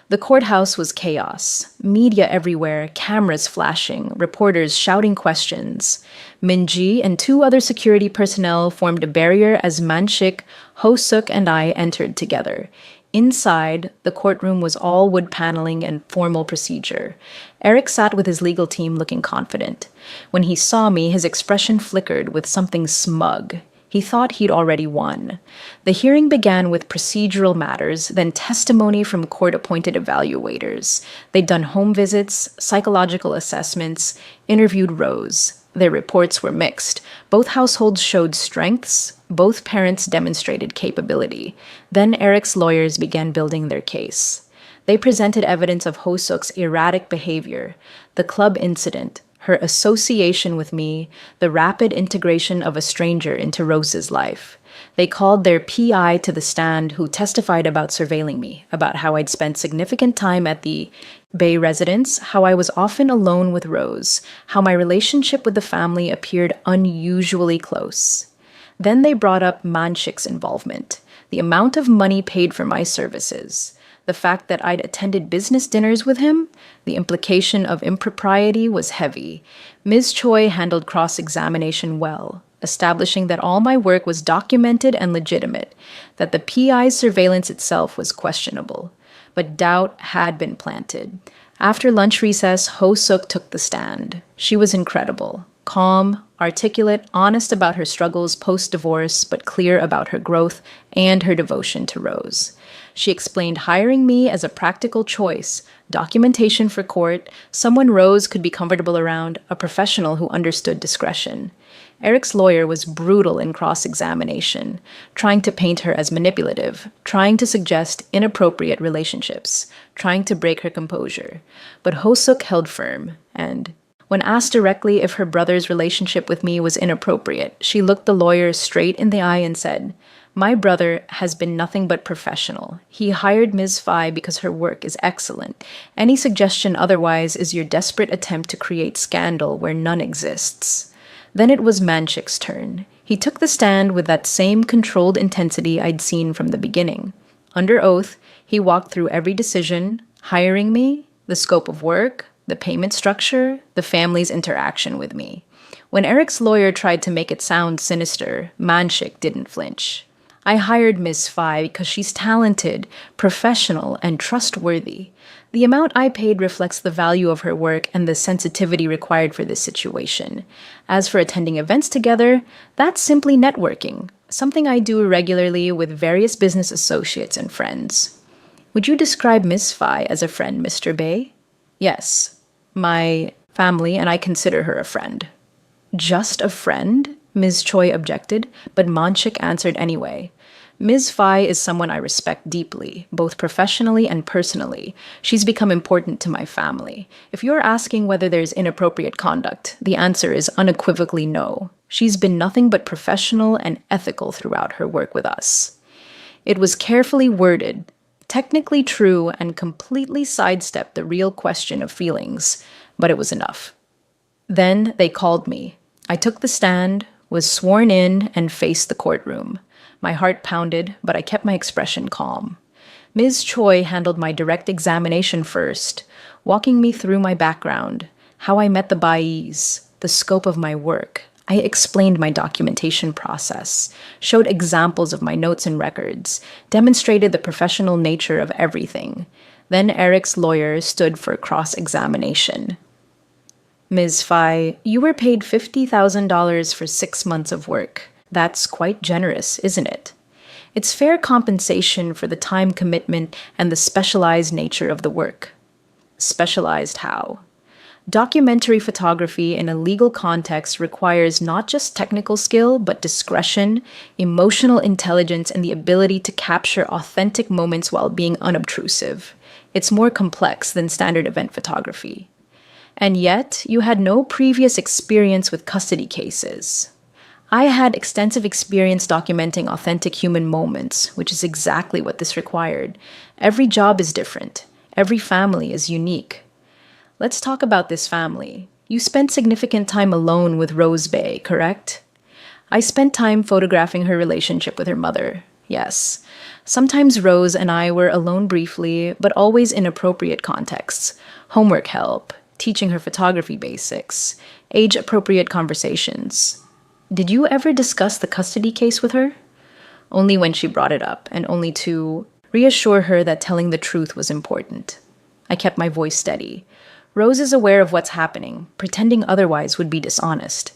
Speaker 1: The courthouse was chaos. Media everywhere, cameras flashing, reporters shouting questions. Minji and two other security personnel formed a barrier as Manshik, Ho-suk, and I entered together. Inside, the courtroom was all wood paneling and formal procedure. Eric sat with his legal team looking confident. When he saw me, his expression flickered with something smug. He thought he'd already won. The hearing began with procedural matters, then testimony from court-appointed evaluators. They'd done home visits, psychological assessments, interviewed Rose. Their reports were mixed. Both households showed strengths. Both parents demonstrated capability. Then Eric's lawyers began building their case. They presented evidence of Ho-suk's erratic behavior, the club incident, her association with me, the rapid integration of a stranger into Rose's life. They called their PI to the stand who testified about surveilling me, about how I'd spent significant time at the Bay residence, how I was often alone with Rose, how my relationship with the family appeared unusually close. Then they brought up Manshik's involvement, the amount of money paid for my services, the fact that I'd attended business dinners with him. The implication of impropriety was heavy. Ms. Choi handled cross-examination well, establishing that all my work was documented and legitimate, that the PI's surveillance itself was questionable. But doubt had been planted. After lunch recess, Ho-suk took the stand. She was incredible. Calm, articulate, honest about her struggles post-divorce, but clear about her growth and her devotion to Rose. She explained hiring me as a practical choice, documentation for court, someone Rose could be comfortable around, a professional who understood discretion. Eric's lawyer was brutal in cross-examination, trying to paint her as manipulative, trying to suggest inappropriate relationships, trying to break her composure. But Ho-suk held firm, and when asked directly if her brother's relationship with me was inappropriate, she looked the lawyer straight in the eye and said, "My brother has been nothing but professional. He hired Ms. Fai because her work is excellent. Any suggestion otherwise is your desperate attempt to create scandal where none exists." Then it was Manshik's turn. He took the stand with that same controlled intensity I'd seen from the beginning. Under oath, he walked through every decision, hiring me, the scope of work, the payment structure, the family's interaction with me. When Eric's lawyer tried to make it sound sinister, Manshik didn't flinch. "I hired Ms. Fai because she's talented, professional, and trustworthy. The amount I paid reflects the value of her work and the sensitivity required for this situation. As for attending events together, that's simply networking, something I do regularly with various business associates and friends." "Would you describe Ms. Fai as a friend, Mr. Bay?" "Yes. My family and I consider her a friend." "Just a friend?" Ms. Choi objected, but Manshik answered anyway. "Ms. Fai is someone I respect deeply, both professionally and personally. She's become important to my family. If you're asking whether there's inappropriate conduct, the answer is unequivocally no. She's been nothing but professional and ethical throughout her work with us." It was carefully worded, technically true, and completely sidestepped the real question of feelings, but it was enough. Then they called me. I took the stand, was sworn in, and faced the courtroom. My heart pounded, but I kept my expression calm. Ms. Choi handled my direct examination first, walking me through my background, how I met the Bais, the scope of my work. I explained my documentation process, showed examples of my notes and records, demonstrated the professional nature of everything. Then Eric's lawyer stood for cross-examination. "Ms. Fai, you were paid $50,000 for 6 months of work. That's quite generous, isn't it? It's fair compensation for the time commitment and the specialized nature of the work." "Specialized how?" "Documentary photography in a legal context requires not just technical skill, but discretion, emotional intelligence, and the ability to capture authentic moments while being unobtrusive. It's more complex than standard event photography." "And yet, you had no previous experience with custody cases." "I had extensive experience documenting authentic human moments, which is exactly what this required. Every job is different. Every family is unique." "Let's talk about this family. You spent significant time alone with Rose Bay, correct? I spent time photographing her relationship with her mother. Yes. Sometimes Rose and I were alone briefly, but always in appropriate contexts. Homework help, teaching her photography basics, age-appropriate conversations. Did you ever discuss the custody case with her? Only when she brought it up, and only to reassure her that telling the truth was important. I kept my voice steady. Rose is aware of what's happening. Pretending otherwise would be dishonest.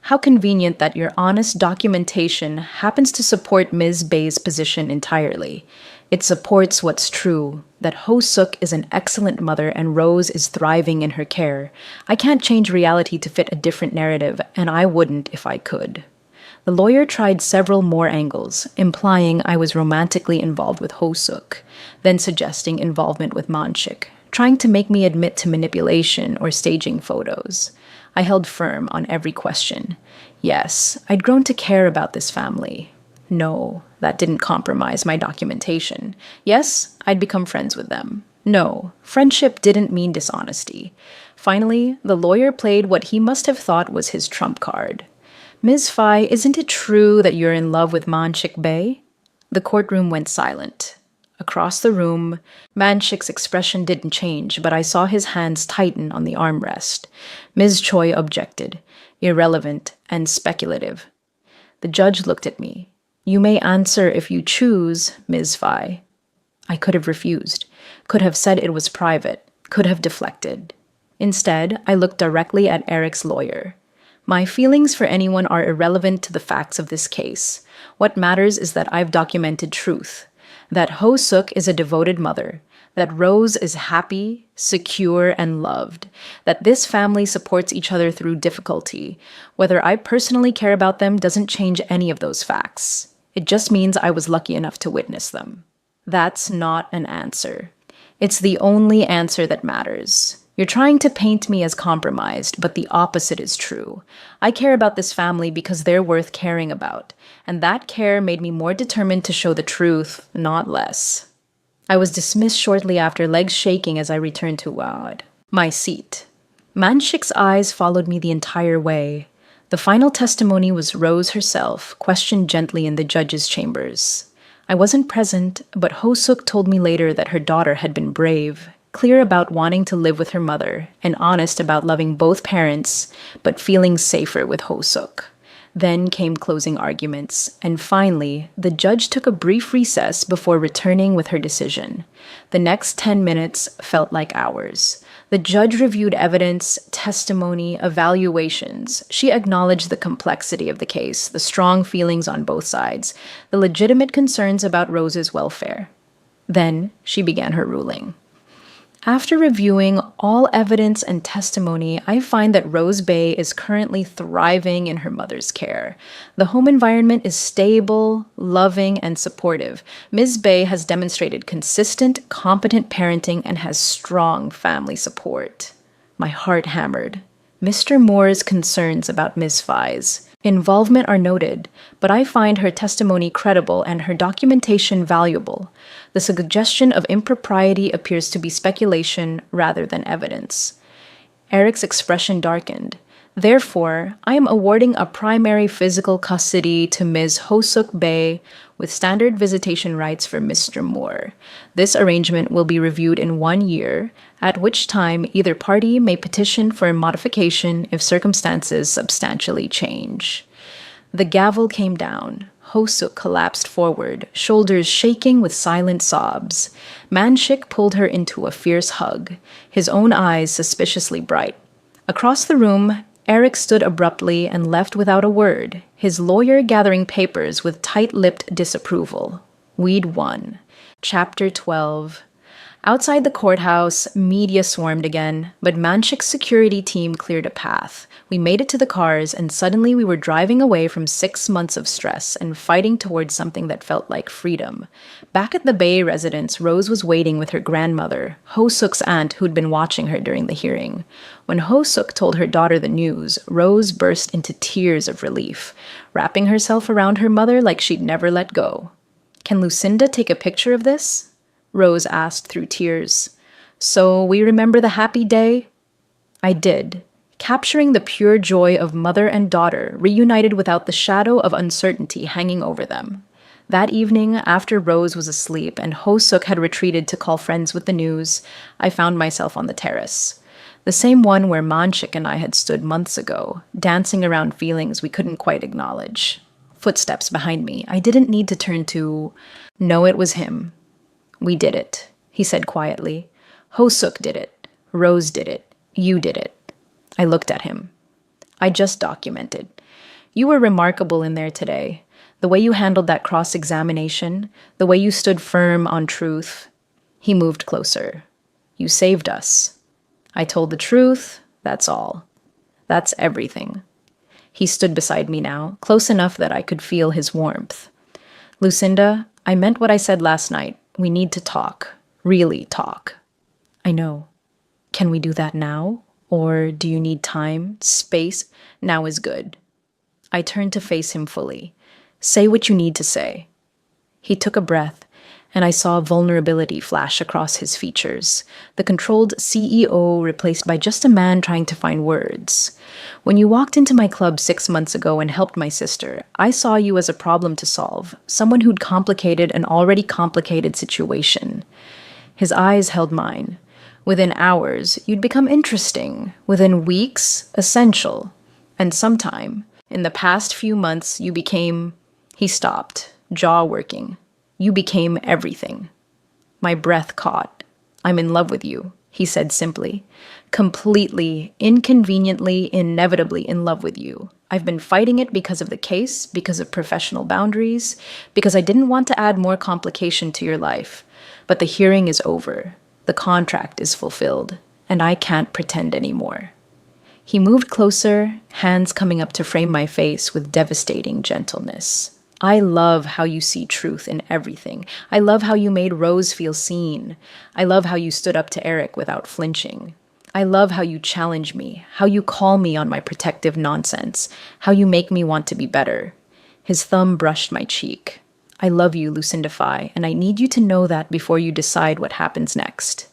Speaker 1: How convenient that your honest documentation happens to support Ms. Bay's position entirely. It supports what's true, that Ho Suk is an excellent mother and Rose is thriving in her care. I can't change reality to fit a different narrative, and I wouldn't if I could. The lawyer tried several more angles, implying I was romantically involved with Ho Suk, then suggesting involvement with Manshik, trying to make me admit to manipulation or staging photos. I held firm on every question. Yes, I'd grown to care about this family. No, that didn't compromise my documentation. Yes, I'd become friends with them. No, friendship didn't mean dishonesty. Finally, the lawyer played what he must have thought was his trump card. Ms. Fai, isn't it true that you're in love with Manshik Bey? The courtroom went silent. Across the room, Manshik's expression didn't change, but I saw his hands tighten on the armrest. Ms. Choi objected, irrelevant and speculative. The judge looked at me. You may answer if you choose, Ms. Fai. I could have refused, could have said it was private, could have deflected. Instead, I looked directly at Eric's lawyer. My feelings for anyone are irrelevant to the facts of this case. What matters is that I've documented truth. That Ho Suk is a devoted mother. That Rose is happy, secure, and loved. That this family supports each other through difficulty. Whether I personally care about them doesn't change any of those facts. It just means I was lucky enough to witness them. That's not an answer. It's the only answer that matters. You're trying to paint me as compromised, but the opposite is true. I care about this family because they're worth caring about, and that care made me more determined to show the truth, not less. I was dismissed shortly after, legs shaking as I returned to my seat. Manshik's eyes followed me the entire way. The final testimony was Rose herself, questioned gently in the judge's chambers. I wasn't present, but Ho Suk told me later that her daughter had been brave, clear about wanting to live with her mother, and honest about loving both parents, but feeling safer with Ho Suk. Then came closing arguments, and finally, the judge took a brief recess before returning with her decision. The next 10 minutes felt like hours. The judge reviewed evidence, testimony, evaluations. She acknowledged the complexity of the case, the strong feelings on both sides, the legitimate concerns about Rose's welfare. Then she began her ruling. After reviewing all evidence and testimony, I find that Rose Bey is currently thriving in her mother's care. The home environment is stable, loving, and supportive. Ms. Bey has demonstrated consistent, competent parenting and has strong family support. My heart hammered. Mr. Moore's concerns about Ms. Fai's involvement are noted, but I find her testimony credible and her documentation valuable. The suggestion of impropriety appears to be speculation rather than evidence. Eric's expression darkened. Therefore, I am awarding a primary physical custody to Ms. Ho Suk Bey with standard visitation rights for Mr. Moore. This arrangement will be reviewed in 1 year, at which time either party may petition for a modification if circumstances substantially change. The gavel came down. Ho Suk collapsed forward, shoulders shaking with silent sobs. Manshik pulled her into a fierce hug, his own eyes suspiciously bright. Across the room, Eric stood abruptly and left without a word, his lawyer gathering papers with tight-lipped disapproval. We'd won. Chapter 12. Outside the courthouse, media swarmed again, but Manshik's security team cleared a path. We made it to the cars, and suddenly we were driving away from 6 months of stress and fighting towards something that felt like freedom. Back at the Bay residence, Rose was waiting with her grandmother, Ho Suk's aunt, who'd been watching her during the hearing. When Ho Suk told her daughter the news, Rose burst into tears of relief, wrapping herself around her mother like she'd never let go. "Can Lucinda take a picture of this?" Rose asked through tears. "So we remember the happy day?" I did. capturing the pure joy of mother and daughter reunited without the shadow of uncertainty hanging over them. That evening, after Rose was asleep and Ho-suk had retreated to call friends with the news, I found myself on the terrace. The same one where Manchik and I had stood months ago, dancing around feelings we couldn't quite acknowledge. Footsteps behind me. I didn't need to turn to... No, it was him. "We did it," he said quietly. "Ho-suk did it. Rose did it. You did it." I looked at him. "I just documented. You were remarkable in there today. The way you handled that cross-examination, the way you stood firm on truth." He moved closer. "You saved us." I told the truth, that's all. That's everything. He stood beside me now, close enough that I could feel his warmth. "Lucinda, I meant what I said last night. We need to talk. Really talk." "I know. Can we do that now? Or do you need time, space? Now is good." I turned to face him fully. "Say what you need to say." He took a breath, and I saw vulnerability flash across his features, the controlled CEO replaced by just a man trying to find words. "When you walked into my club 6 months ago and helped my sister, I saw you as a problem to solve, someone who'd complicated an already complicated situation." His eyes held mine. "Within hours, you'd become interesting. Within weeks, essential. And sometime, in the past few months, you became..." He stopped, jaw working. "You became everything." My breath caught. "I'm in love with you," he said simply. "Completely, inconveniently, inevitably in love with you. I've been fighting it because of the case, because of professional boundaries, because I didn't want to add more complication to your life. But the hearing is over. The contract is fulfilled, and I can't pretend anymore." He moved closer, hands coming up to frame my face with devastating gentleness. "I love how you see truth in everything. I love how you made Rose feel seen. I love how you stood up to Eric without flinching. I love how you challenge me, how you call me on my protective nonsense, how you make me want to be better." His thumb brushed my cheek. "I love you, Lucinda Phi, and I need you to know that before you decide what happens next."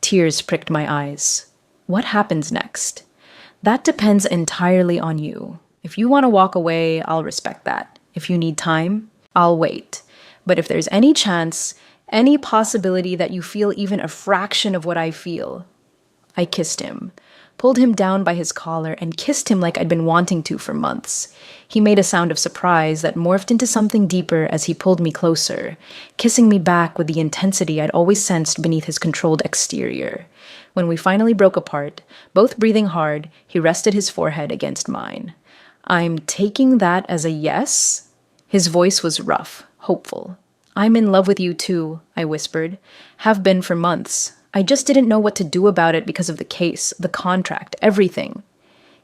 Speaker 1: Tears pricked my eyes. "What happens next?" "That depends entirely on you. If you want to walk away, I'll respect that. If you need time, I'll wait. But if there's any chance, any possibility that you feel even a fraction of what I feel..." I kissed him, pulled him down by his collar, and kissed him like I'd been wanting to for months. He made a sound of surprise that morphed into something deeper as he pulled me closer, kissing me back with the intensity I'd always sensed beneath his controlled exterior. When we finally broke apart, both breathing hard, he rested his forehead against mine. "I'm taking that as a yes?" His voice was rough, hopeful. "I'm in love with you too," I whispered. "Have been for months. I just didn't know what to do about it because of the case, the contract, everything."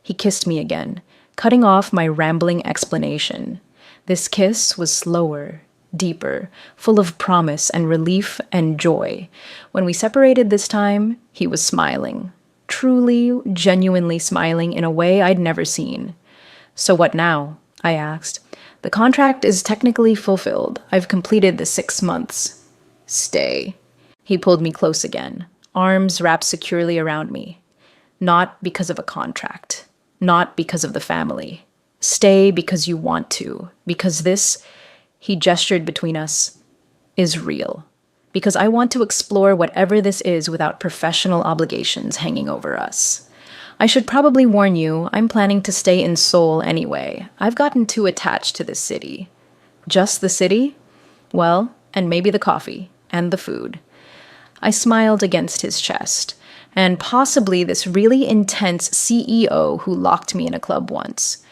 Speaker 1: He kissed me again, cutting off my rambling explanation. This kiss was slower, deeper, full of promise and relief and joy. When we separated this time, he was smiling. Truly, genuinely smiling in a way I'd never seen. "So what now?" I asked. "The contract is technically fulfilled. I've completed the 6 months." "Stay." He pulled me close again, arms wrapped securely around me. "Not because of a contract. Not because of the family. Stay because you want to. Because this," he gestured between us, "is real. Because I want to explore whatever this is without professional obligations hanging over us. I should probably warn you, I'm planning to stay in Seoul anyway. I've gotten too attached to this city." "Just the city?" "Well, and maybe the coffee. And the food." I smiled against his chest. "And possibly this really intense CEO who locked me in a club once."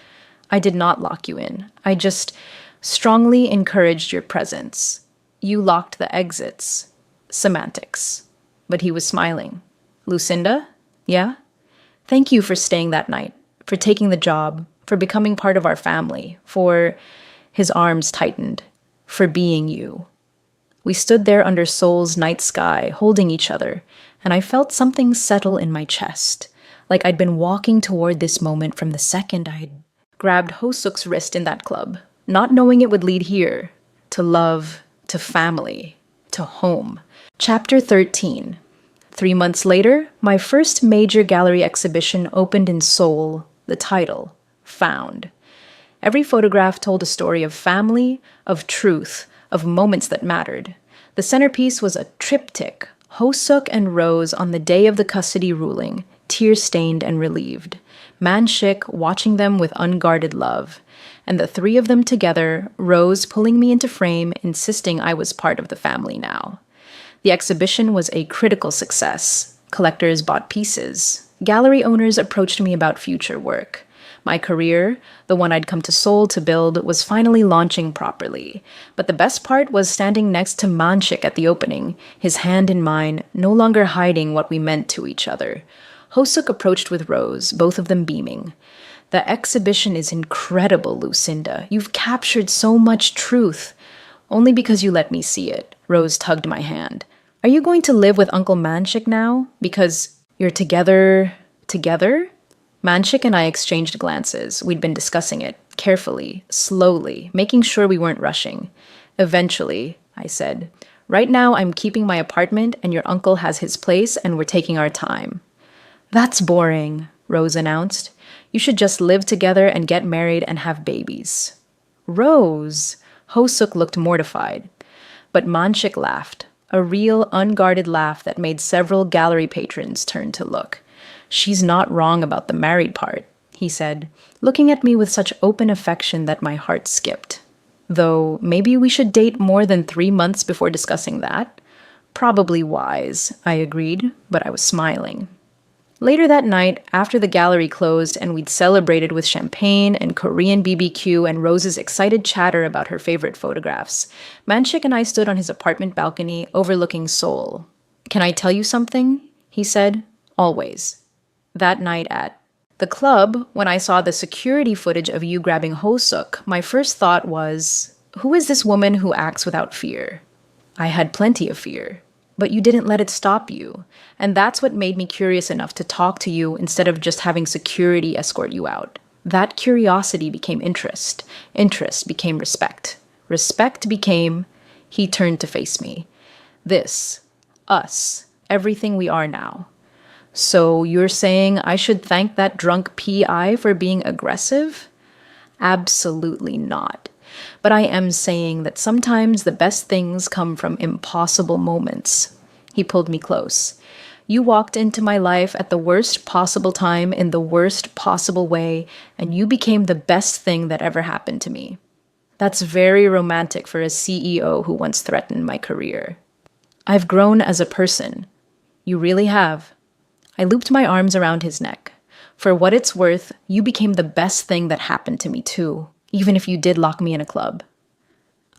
Speaker 1: "I did not lock you in. I just strongly encouraged your presence. You locked the exits." Semantics. But he was smiling. "Lucinda? Yeah? Thank you for staying that night, for taking the job, for becoming part of our family, for..." His arms tightened. "For being you." We stood there under Seoul's night sky, holding each other, and I felt something settle in my chest, like I'd been walking toward this moment from the second I'd grabbed Ho-suk's wrist in that club, not knowing it would lead here, to love, to family, to home. Chapter 13. 3 months later, my first major gallery exhibition opened in Seoul. The title, Found. Every photograph told a story of family, of truth, of moments that mattered. The centerpiece was a triptych, Ho-suk and Rose on the day of the custody ruling, tear-stained and relieved. Man-shik watching them with unguarded love. And the three of them together, Rose pulling me into frame, insisting I was part of the family now. The exhibition was a critical success. Collectors bought pieces. Gallery owners approached me about future work. My career, the one I'd come to Seoul to build, was finally launching properly. But the best part was standing next to Man-shik at the opening, his hand in mine, no longer hiding what we meant to each other. Ho-suk approached with Rose, both of them beaming. The exhibition is incredible, Lucinda. You've captured so much truth. Only because you let me see it. Rose tugged my hand. Are you going to live with Uncle Man-shik now? Because you're together... together? Man-shik and I exchanged glances. We'd been discussing it, carefully, slowly, making sure we weren't rushing. Eventually, I said, right now I'm keeping my apartment and your uncle has his place and we're taking our time. That's boring, Rose announced. You should just live together and get married and have babies. Rose! Ho-suk looked mortified. But Man-shik laughed, a real, unguarded laugh that made several gallery patrons turn to look. She's not wrong about the married part, he said, looking at me with such open affection that my heart skipped. Though maybe we should date more than 3 months before discussing that. Probably wise, I agreed, but I was smiling. Later that night, after the gallery closed and we'd celebrated with champagne and Korean BBQ and Rose's excited chatter about her favorite photographs, Man-shik and I stood on his apartment balcony overlooking Seoul. Can I tell you something? He said. Always. That night at the club, when I saw the security footage of you grabbing Ho-suk, my first thought was, who is this woman who acts without fear? I had plenty of fear. But you didn't let it stop you. And that's what made me curious enough to talk to you instead of just having security escort you out. That curiosity became interest. Interest became respect. Respect became... He turned to face me. This. Us. Everything we are now. So you're saying I should thank that drunk PI for being aggressive? Absolutely not. But I am saying that sometimes the best things come from impossible moments. He pulled me close. You walked into my life at the worst possible time in the worst possible way, and you became the best thing that ever happened to me. That's very romantic for a CEO who once threatened my career. I've grown as a person. You really have. I looped my arms around his neck. For what it's worth, you became the best thing that happened to me too. Even if you did lock me in a club.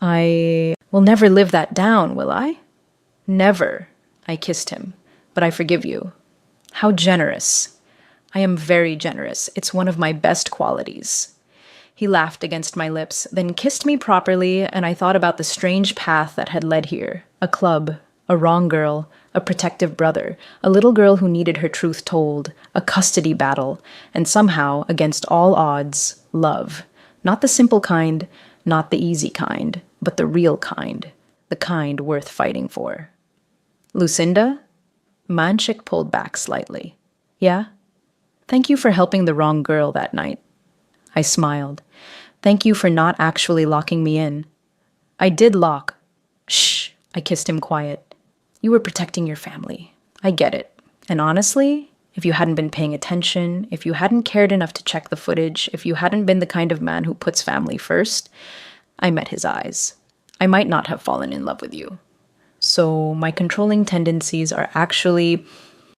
Speaker 1: I will never live that down, will I? Never. I kissed him. But I forgive you. How generous. I am very generous. It's one of my best qualities. He laughed against my lips, then kissed me properly, and I thought about the strange path that had led here. A club, a wrong girl, a protective brother, a little girl who needed her truth told, a custody battle, and somehow, against all odds, love. Not the simple kind, not the easy kind, but the real kind. The kind worth fighting for. Lucinda? Man-shik pulled back slightly. Yeah? Thank you for helping the wrong girl that night. I smiled. Thank you for not actually locking me in. I did lock. Shh, I kissed him quiet. You were protecting your family. I get it. And honestly, if you hadn't been paying attention, if you hadn't cared enough to check the footage, if you hadn't been the kind of man who puts family first, I met his eyes. I might not have fallen in love with you. So my controlling tendencies are actually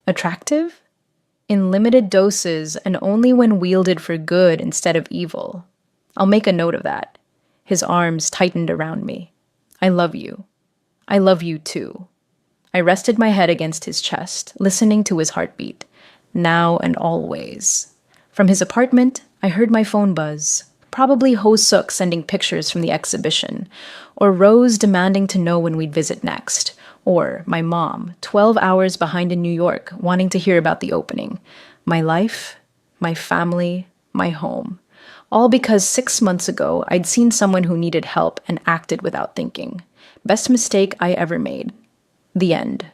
Speaker 1: attractive? In limited doses and only when wielded for good instead of evil. I'll make a note of that. His arms tightened around me. I love you. I love you too. I rested my head against his chest, listening to his heartbeat. Now and always. From his apartment, I heard my phone buzz. Probably Ho-suk sending pictures from the exhibition, or Rose demanding to know when we'd visit next, or my mom, 12 hours behind in New York, wanting to hear about the opening. My life, my family, my home. All because 6 months ago, I'd seen someone who needed help and acted without thinking. Best mistake I ever made. The end.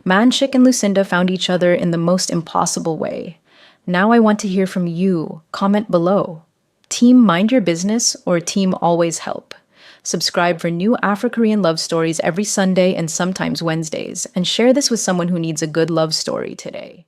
Speaker 1: Manshik and Lucinda found each other in the most impossible way. Now I want to hear from you. Comment below. Team Mind Your Business or Team Always Help? Subscribe for new Afro-Korean love stories every Sunday and sometimes Wednesdays, and share this with someone who needs a good love story today.